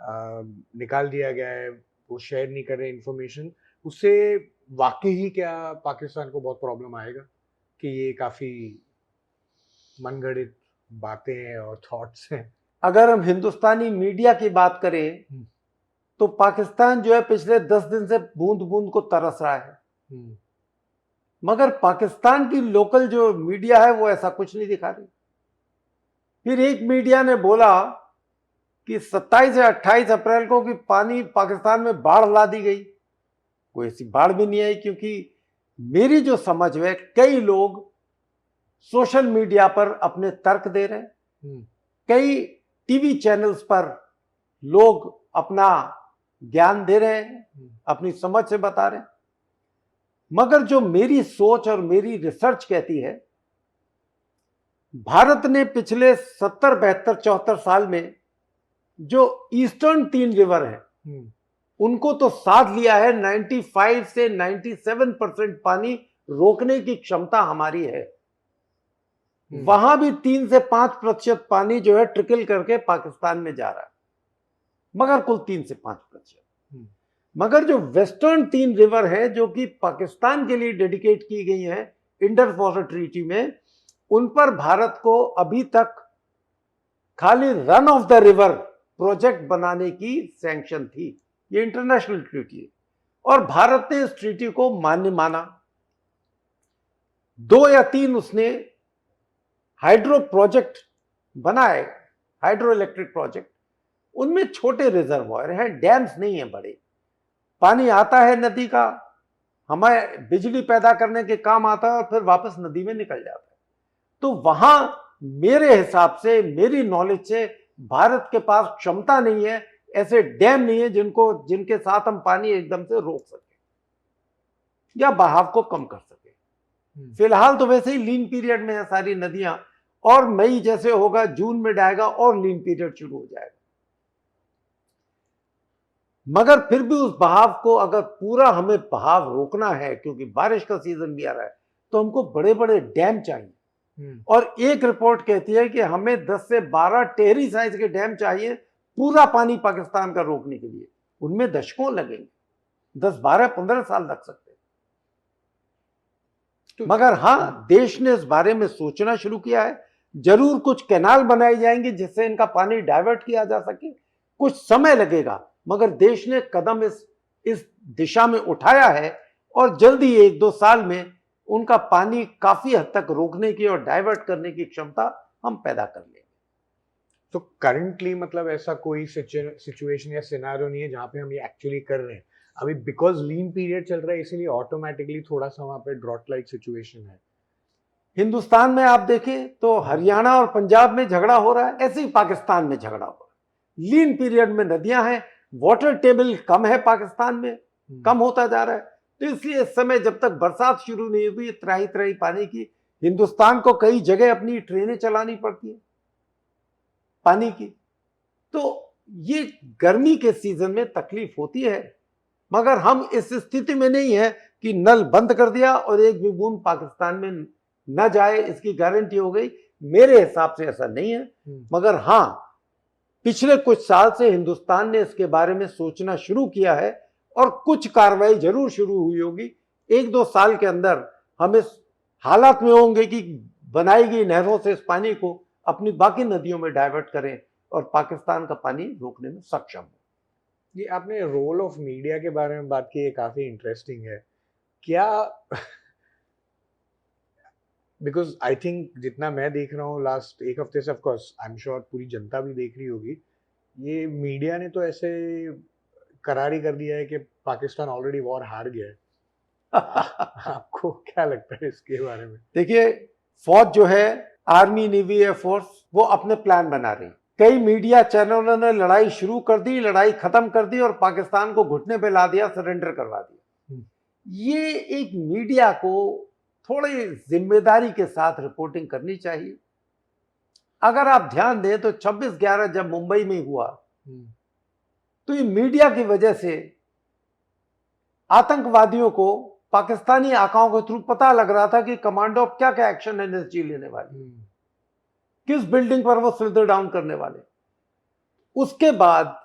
निकाल दिया गया है, वो शेयर नहीं कर रहे इंफॉर्मेशन। उससे वाकई ही क्या पाकिस्तान को बहुत प्रॉब्लम आएगा कि ये काफ़ी मनगढ़ंत बातें हैं और थॉट्स हैं? अगर हम हिंदुस्तानी मीडिया की बात करें तो पाकिस्तान जो है पिछले 10 दिन से बूंद बूंद को तरस रहा है, मगर पाकिस्तान की लोकल जो मीडिया है वो ऐसा कुछ नहीं दिखा रही। फिर एक मीडिया ने बोला कि 27 या 28 अप्रैल को कि पानी पाकिस्तान में बाढ़ ला दी गई। कोई ऐसी बाढ़ भी नहीं आई, क्योंकि मेरी जो समझ है कई लोग सोशल मीडिया पर अपने तर्क दे रहे हैं, कई टीवी चैनल्स पर लोग अपना ज्ञान दे रहे हैं, अपनी समझ से बता रहे हैं, मगर जो मेरी सोच और मेरी रिसर्च कहती है, भारत ने पिछले 70, 72, 74 साल में जो ईस्टर्न 3 रिवर हैं उनको तो साध लिया है। 95 से 97% पानी रोकने की क्षमता हमारी है। वहां भी 3 से 5% पानी जो है ट्रिकल करके पाकिस्तान में जा रहा है, मगर कुल 3 से 5%। मगर जो वेस्टर्न 3 रिवर है जो कि पाकिस्तान के लिए डेडिकेट की गई है इंडस वाटर ट्रीटी में, उन पर भारत को अभी तक खाली run of the river project बनाने की सैंक्शन थी। ये इंटरनेशनल ट्रीटी है और भारत ने इस ट्रीटी को मान्य माना। 2 या 3 उसने हाइड्रो प्रोजेक्ट बनाए, हाइड्रो इलेक्ट्रिक प्रोजेक्ट, उनमें छोटे रिजर्वायर हैं, डैम्स नहीं है बड़े। पानी आता है नदी का, हमें बिजली पैदा करने के काम आता है और फिर वापस नदी में निकल जाता है। तो वहां मेरे हिसाब से, मेरी नॉलेज से, भारत के पास क्षमता नहीं है, ऐसे डैम नहीं है जिनके साथ हम पानी एकदम से रोक सके या बहाव को कम कर सके। फिलहाल तो वैसे ही लीन पीरियड में है सारी नदियां, और मई जैसे होगा जून में जाएगा और लीन पीरियड शुरू हो जाएगा। मगर फिर भी उस बहाव को अगर पूरा हमें बहाव रोकना है, क्योंकि बारिश का सीजन भी आ रहा है, तो हमको बड़े बड़े डैम चाहिए। और एक रिपोर्ट कहती है कि हमें 10 से 12 टेहरी साइज के डैम चाहिए पूरा पानी पाकिस्तान का रोकने के लिए। उनमें दशकों लगेंगे, 10, 12, 15 साल लग सकते हैं। मगर हां, देश ने इस बारे में सोचना शुरू किया है। जरूर कुछ कैनाल बनाई जाएंगी जिससे इनका पानी डाइवर्ट किया जा सके, कुछ समय लगेगा, मगर देश ने कदम इस दिशा में उठाया है और जल्दी 1-2 साल में उनका पानी काफी हद तक रोकने की और डाइवर्ट करने की क्षमता हम पैदा कर लेंगे। तो करंटली मतलब ऐसा कोई सिचुएशन या सिनेरियो नहीं है जहां पे हम ये एक्चुअली कर रहे हैं अभी, बिकॉज लीन पीरियड चल रहा है इसीलिए ऑटोमेटिकली थोड़ा सा वहां पे ड्रॉट लाइक सिचुएशन है। हिंदुस्तान में आप देखें तो हरियाणा और पंजाब में झगड़ा हो रहा है, ऐसे ही पाकिस्तान में झगड़ा हो रहा है। लीन पीरियड में नदियां हैं, वाटर टेबल कम है पाकिस्तान में, कम होता जा रहा है। तो इसलिए इस समय जब तक बरसात शुरू नहीं हुई, त्राही त्राही पानी की, हिंदुस्तान को कई जगह अपनी ट्रेनें चलानी पड़ती है पानी की। तो ये गर्मी के सीजन में तकलीफ होती है, मगर हम इस स्थिति में नहीं है कि नल बंद कर दिया और एक भी बूंद पाकिस्तान में न जाए, इसकी गारंटी हो गई। मेरे हिसाब से ऐसा नहीं है, मगर हाँ, पिछले कुछ साल से हिंदुस्तान ने इसके बारे में सोचना शुरू किया है और कुछ कार्रवाई जरूर शुरू हुई होगी। 1-2 साल के अंदर हम इस हालात में होंगे कि बनाई गई नहरों से इस पानी को अपनी बाकी नदियों में डाइवर्ट करें और पाकिस्तान का पानी रोकने में सक्षम हो। ये आपने रोल ऑफ मीडिया के बारे में बात की है, काफी इंटरेस्टिंग है। क्या बिकॉज आई थिंक जितना मैं देख रहा हूँ लास्ट एक हफ्ते से, of course I am sure पूरी जनता भी देख रही होगी, ये मीडिया ने तो ऐसे करार ही कर दिया है कि पाकिस्तान ऑलरेडी वॉर हार गया है। आपको क्या लगता है इसके बारे में? देखिए, फौज जो है, आर्मी, नेवी, एयरफोर्स, वो अपने प्लान बना रही। कई मीडिया चैनलों ने लड़ाई शुरू कर दी, लड़ाई खत्म कर दी और पाकिस्तान को घुटने पे ला दिया, सरेंडर करवा दिया। ये एक मीडिया को थोड़ी जिम्मेदारी के साथ रिपोर्टिंग करनी चाहिए। अगर आप ध्यान दें तो 26/11 जब मुंबई में हुआ, तो ये मीडिया की वजह से आतंकवादियों को पाकिस्तानी आकाओं के थ्रू पता लग रहा था कि कमांडो अब क्या क्या एक्शन एनएसजी लेने वाली, किस बिल्डिंग पर वो फिल्टर डाउन करने वाले। उसके बाद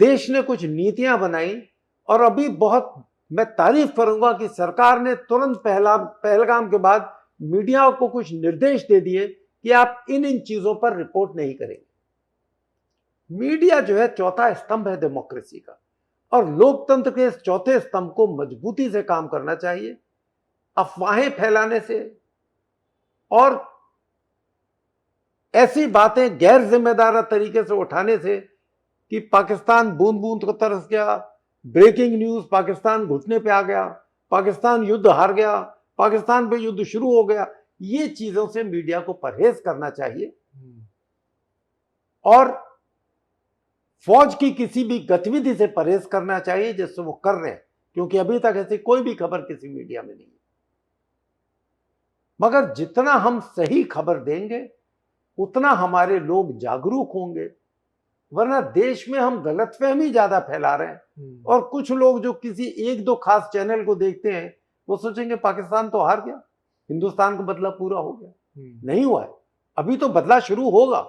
देश ने कुछ नीतियां बनाई और अभी बहुत मैं तारीफ करूंगा कि सरकार ने तुरंत पहलगाम के बाद मीडिया को कुछ निर्देश दे दिए कि आप इन चीजों पर रिपोर्ट नहीं करेंगे। मीडिया जो है चौथा स्तंभ है डेमोक्रेसी का, और लोकतंत्र के इस चौथे स्तंभ को मजबूती से काम करना चाहिए। अफवाहें फैलाने से और ऐसी बातें गैर जिम्मेदार तरीके से उठाने से कि पाकिस्तान बूंद बूंद को तरस गया, ब्रेकिंग न्यूज, पाकिस्तान घुटने पे आ गया, पाकिस्तान युद्ध हार गया, पाकिस्तान पे युद्ध शुरू हो गया, ये चीजों से मीडिया को परहेज करना चाहिए। और फौज की किसी भी गतिविधि से परहेज करना चाहिए जिससे वो कर रहे हैं, क्योंकि अभी तक ऐसी कोई भी खबर किसी मीडिया में नहीं है। मगर जितना हम सही खबर देंगे उतना हमारे लोग जागरूक होंगे, वरना देश में हम गलतफहमी ज्यादा फैला रहे हैं। और कुछ लोग जो किसी 1-2 खास चैनल को देखते हैं वो सोचेंगे पाकिस्तान तो हार गया, हिंदुस्तान का बदला पूरा हो गया। नहीं हुआ है, अभी तो बदला शुरू होगा।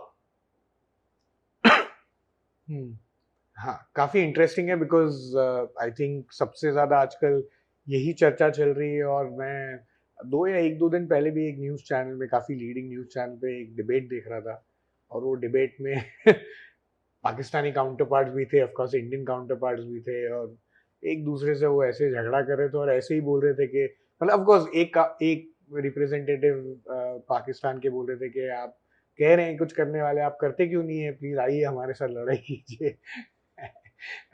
हाँ, काफी इंटरेस्टिंग है बिकॉज आई थिंक सबसे ज्यादा आजकल यही चर्चा चल रही है। और मैं 2 या 1-2 दिन पहले भी एक न्यूज चैनल में, काफी लीडिंग न्यूज चैनल पे एक डिबेट देख रहा था, और वो डिबेट में पाकिस्तानी काउंटर पार्ट्स भी थे, ऑफकोर्स इंडियन काउंटर पार्ट्स भी थे, और एक दूसरे से वो ऐसे झगड़ा कर रहे थे और ऐसे ही बोल रहे थे कि मतलब ऑफकोर्स एक रिप्रेजेंटेटिव पाकिस्तान के बोल रहे थे कि आप कह रहे हैं कुछ करने वाले, आप करते क्यों नहीं है, प्लीज आइए हमारे साथ लड़ाई कीजिए।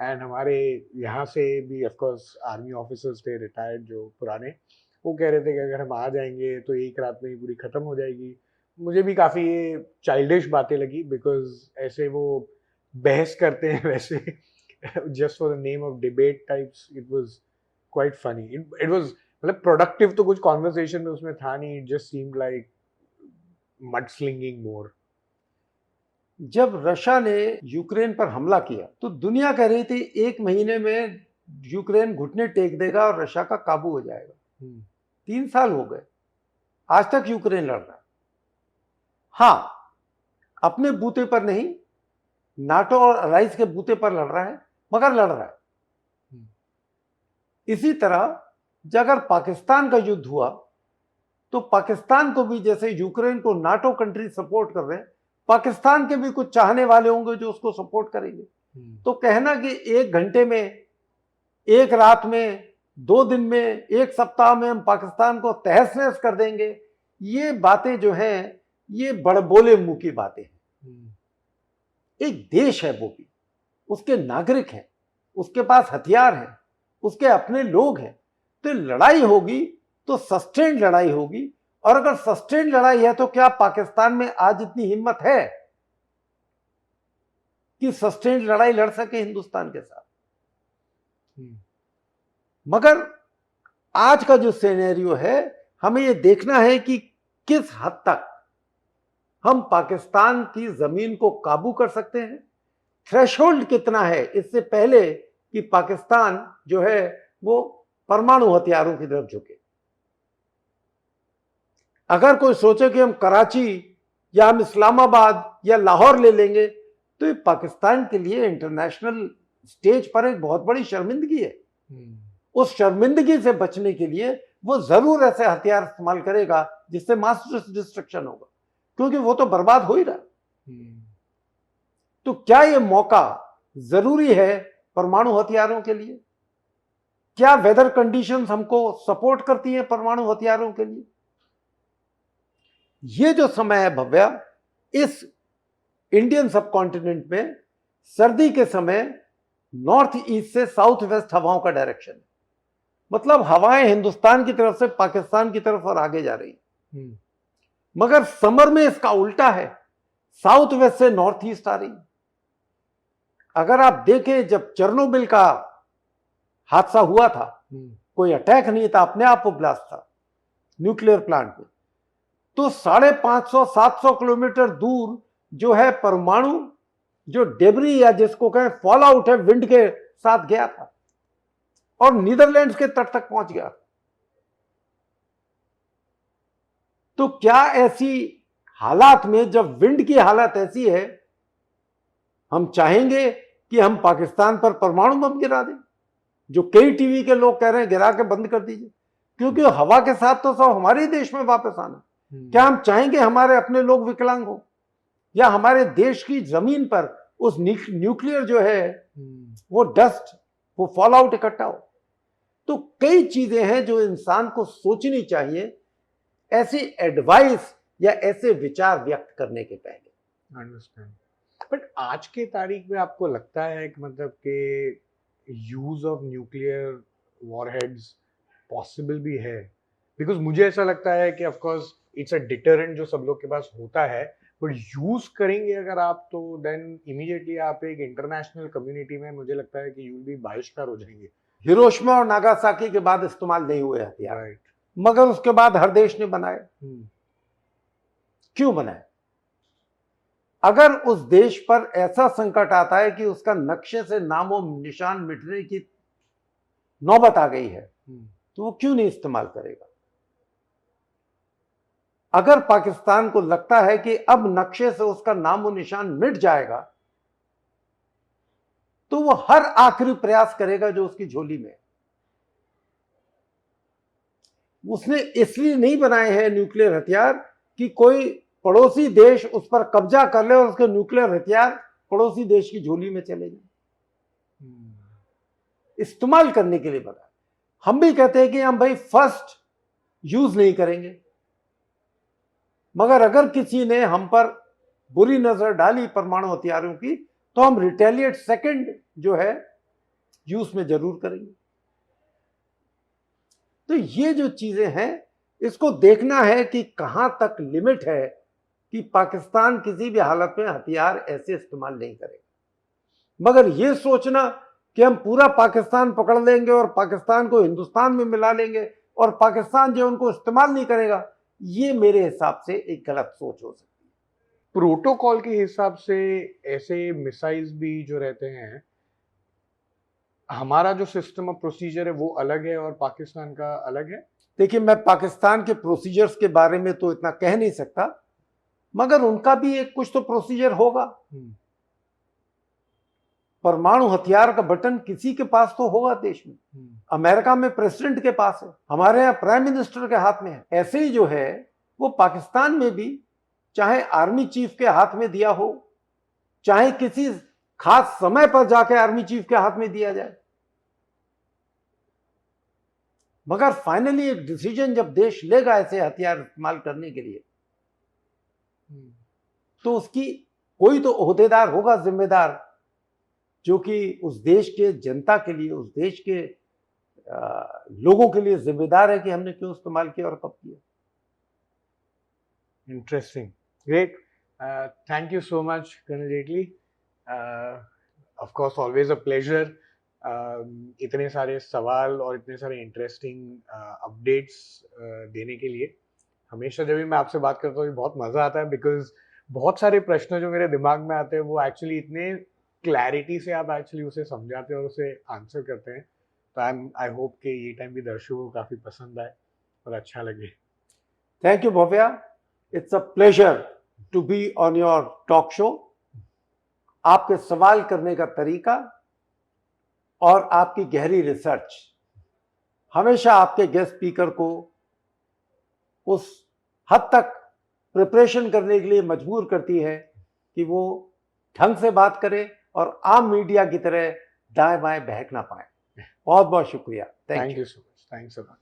एंड हमारे यहाँ से भी ऑफकोर्स आर्मी ऑफिसर्स थे रिटायर्ड जो पुराने, वो कह रहे थे कि अगर हम आ जाएंगे तो एक रात में ही पूरी खत्म हो जाएगी। मुझे भी काफी ये चाइल्डिश बातें लगी बिकॉज ऐसे वो बहस करते हैं वैसे just for the name of debate types. It was quite funny, it was मतलब प्रोडक्टिव तो कुछ कॉन्वर्सेशन में उसमें था नहीं, इट जस्ट सीम्ड लाइक मडस्लिंगिंग मोर। जब रशिया ने यूक्रेन पर हमला किया तो दुनिया कह रही थी 1 महीने में यूक्रेन घुटने टेक देगा और रशिया का काबू हो जाएगा। 3 साल हो गए, आज तक यूक्रेन लड़ रहा है। हाँ, अपने बूते पर नहीं, नाटो और अलाइंस के बूते पर लड़ रहा है, मगर लड़ रहा है। इसी तरह अगर पाकिस्तान का युद्ध हुआ तो पाकिस्तान को भी, जैसे यूक्रेन को नाटो कंट्री सपोर्ट कर रहे हैं, पाकिस्तान के भी कुछ चाहने वाले होंगे जो उसको सपोर्ट करेंगे। तो कहना कि 1 घंटे में, 1 रात में, 2 दिन में, 1 सप्ताह में हम पाकिस्तान को तहस नहस कर देंगे, ये बातें जो हैं ये बड़बोले मुंह की बातें हैं। एक देश है वो भी, उसके नागरिक हैं, उसके पास हथियार हैं, उसके अपने लोग हैं। तो लड़ाई होगी तो सस्टेन्ड लड़ाई होगी, और अगर सस्टेन्ड लड़ाई है तो क्या पाकिस्तान में आज इतनी हिम्मत है कि सस्टेन्ड लड़ाई लड़ सके हिंदुस्तान के साथ। हम्म, मगर आज का जो सिनेरियो है, हमें यह देखना है कि किस हद तक हम पाकिस्तान की जमीन को काबू कर सकते हैं, थ्रेशोल्ड कितना है इससे पहले कि पाकिस्तान जो है वो परमाणु हथियारों की तरफ झुके। अगर कोई सोचे कि हम कराची या हम इस्लामाबाद या लाहौर ले लेंगे, तो ये पाकिस्तान के लिए इंटरनेशनल स्टेज पर एक बहुत बड़ी शर्मिंदगी है। उस शर्मिंदगी से बचने के लिए वो जरूर ऐसे हथियार इस्तेमाल करेगा जिससे मास डिस्ट्रक्शन होगा, क्योंकि वो तो बर्बाद हो ही रहा। तो क्या ये मौका जरूरी है परमाणु हथियारों के लिए? क्या वेदर कंडीशंस हमको सपोर्ट करती हैं परमाणु हथियारों के लिए? ये जो समय है भव्या, इस इंडियन सबकॉन्टिनेंट में सर्दी के समय नॉर्थ ईस्ट से साउथ वेस्ट हवाओं का डायरेक्शन है, मतलब हवाएं हिंदुस्तान की तरफ से पाकिस्तान की तरफ और आगे जा रही हैं। मगर समर में इसका उल्टा है, साउथ वेस्ट से नॉर्थ ईस्ट आ रही है। अगर आप देखें, जब चेरनोबिल का हादसा हुआ था, कोई अटैक नहीं था, अपने आप वो ब्लास्ट था न्यूक्लियर प्लांट में, तो 550-700 किलोमीटर दूर जो है परमाणु जो डेबरी या जिसको कहें फॉल आउट है, विंड के साथ गया था और नीदरलैंड्स के तट तक पहुंच गया। तो क्या ऐसी हालात में, जब विंड की हालत ऐसी है, हम चाहेंगे कि हम पाकिस्तान पर परमाणु बम गिरा दें? जो कई टीवी के लोग कह रहे हैं गिरा के बंद कर दीजिए, क्योंकि हवा के साथ तो सब हमारे देश में वापस आना। क्या हम चाहेंगे हमारे अपने लोग विकलांग हो, या हमारे देश की जमीन पर उस न्यूक्लियर जो है वो डस्ट, वो फॉल आउट इकट्ठा हो? तो कई चीजें हैं जो इंसान को सोचनी चाहिए ऐसी एडवाइस या ऐसे विचार व्यक्त करने के पहले। अंडरस्टैंड। बट आज के तारीख में आपको लगता है कि मतलब कि use of nuclear warheads possible भी है? बिकॉज मुझे ऐसा लगता है कि of course it's a deterrent जो सब लोग के पास होता है, बट यूज करेंगे अगर आप, तो देन इमीडिएटली आप एक इंटरनेशनल कम्युनिटी में, मुझे लगता है कि यू भी बहिष्कार हो जाएंगे। हिरोशिमा और नागासाकी के बाद इस्तेमाल नहीं हुए हथियार, राइट, मगर उसके बाद हर देश ने बनाए। क्यों बनाए? अगर उस देश पर ऐसा संकट आता है कि उसका नक्शे से नामो निशान मिटने की नौबत आ गई है, तो वो क्यों नहीं इस्तेमाल करेगा? अगर पाकिस्तान को लगता है कि अब नक्शे से उसका नामो निशान मिट जाएगा, तो वो हर आखिरी प्रयास करेगा जो उसकी झोली में। उसने इसलिए नहीं बनाए हैं न्यूक्लियर हथियार कि कोई पड़ोसी देश उस पर कब्जा कर ले और उसके न्यूक्लियर हथियार पड़ोसी देश की झोली में चले जाए। इस्तेमाल करने के लिए बना। हम भी कहते हैं कि हम भाई फर्स्ट यूज नहीं करेंगे, मगर अगर किसी ने हम पर बुरी नजर डाली परमाणु हथियारों की, तो हम रिटेलिएट सेकंड जो है यूज में जरूर करेंगे। तो ये जो चीजें हैं, इसको देखना है कि कहां तक लिमिट है कि पाकिस्तान किसी भी हालत में हथियार ऐसे इस्तेमाल नहीं करेगा। मगर यह सोचना कि हम पूरा पाकिस्तान पकड़ लेंगे और पाकिस्तान को हिंदुस्तान में मिला लेंगे और पाकिस्तान जो उनको इस्तेमाल नहीं करेगा, ये मेरे हिसाब से एक गलत सोच हो सकती है। प्रोटोकॉल के हिसाब से ऐसे मिसाइल्स भी जो रहते हैं, हमारा जो सिस्टम ऑफ प्रोसीजर है वो अलग है और पाकिस्तान का अलग है। देखिए, मैं पाकिस्तान के प्रोसीजर्स के बारे में तो इतना कह नहीं सकता, मगर उनका भी एक कुछ तो प्रोसीजर होगा। परमाणु हथियार का बटन किसी के पास तो होगा देश में। अमेरिका में प्रेसिडेंट के पास है, हमारे यहाँ प्राइम मिनिस्टर के हाथ में है। ऐसे ही जो है वो पाकिस्तान में भी, चाहे आर्मी चीफ के हाथ में दिया हो, चाहे किसी खास समय पर जाके आर्मी चीफ के हाथ में दिया जाए, मगर फाइनली एक डिसीजन जब देश लेगा ऐसे हथियार इस्तेमाल करने के लिए, तो उसकी कोई तो ओहदेदार होगा, जिम्मेदार, जो कि उस देश के जनता के लिए, उस देश के लोगों के लिए जिम्मेदार है कि हमने क्यों इस्तेमाल किया और कब किया। Interesting, great, thank you so much colonel Jaitley. Of course always a pleasure. इतने सारे सवाल और इतने सारे इंटरेस्टिंग अपडेट्स देने के लिए। हमेशा जब भी मैं आपसे बात करता हूँ बहुत मज़ा आता है, बिकॉज बहुत सारे प्रश्न जो मेरे दिमाग में आते हैं वो एक्चुअली इतने क्लैरिटी से आप एक्चुअली उसे समझाते हैं और उसे आंसर करते हैं। तो आई होप कि ये टाइम भी दर्शकों को काफ़ी पसंद आए और अच्छा लगे। Thank you Bhavya, it's a pleasure to be on your talk show. आपके सवाल करने का तरीका और आपकी गहरी रिसर्च हमेशा आपके गेस्ट स्पीकर को उस हद तक प्रिपरेशन करने के लिए मजबूर करती है कि वो ढंग से बात करे और आम मीडिया की तरह दाएं बाएं बहक ना पाए। बहुत बहुत शुक्रिया। Thank you so much. Thanks a lot.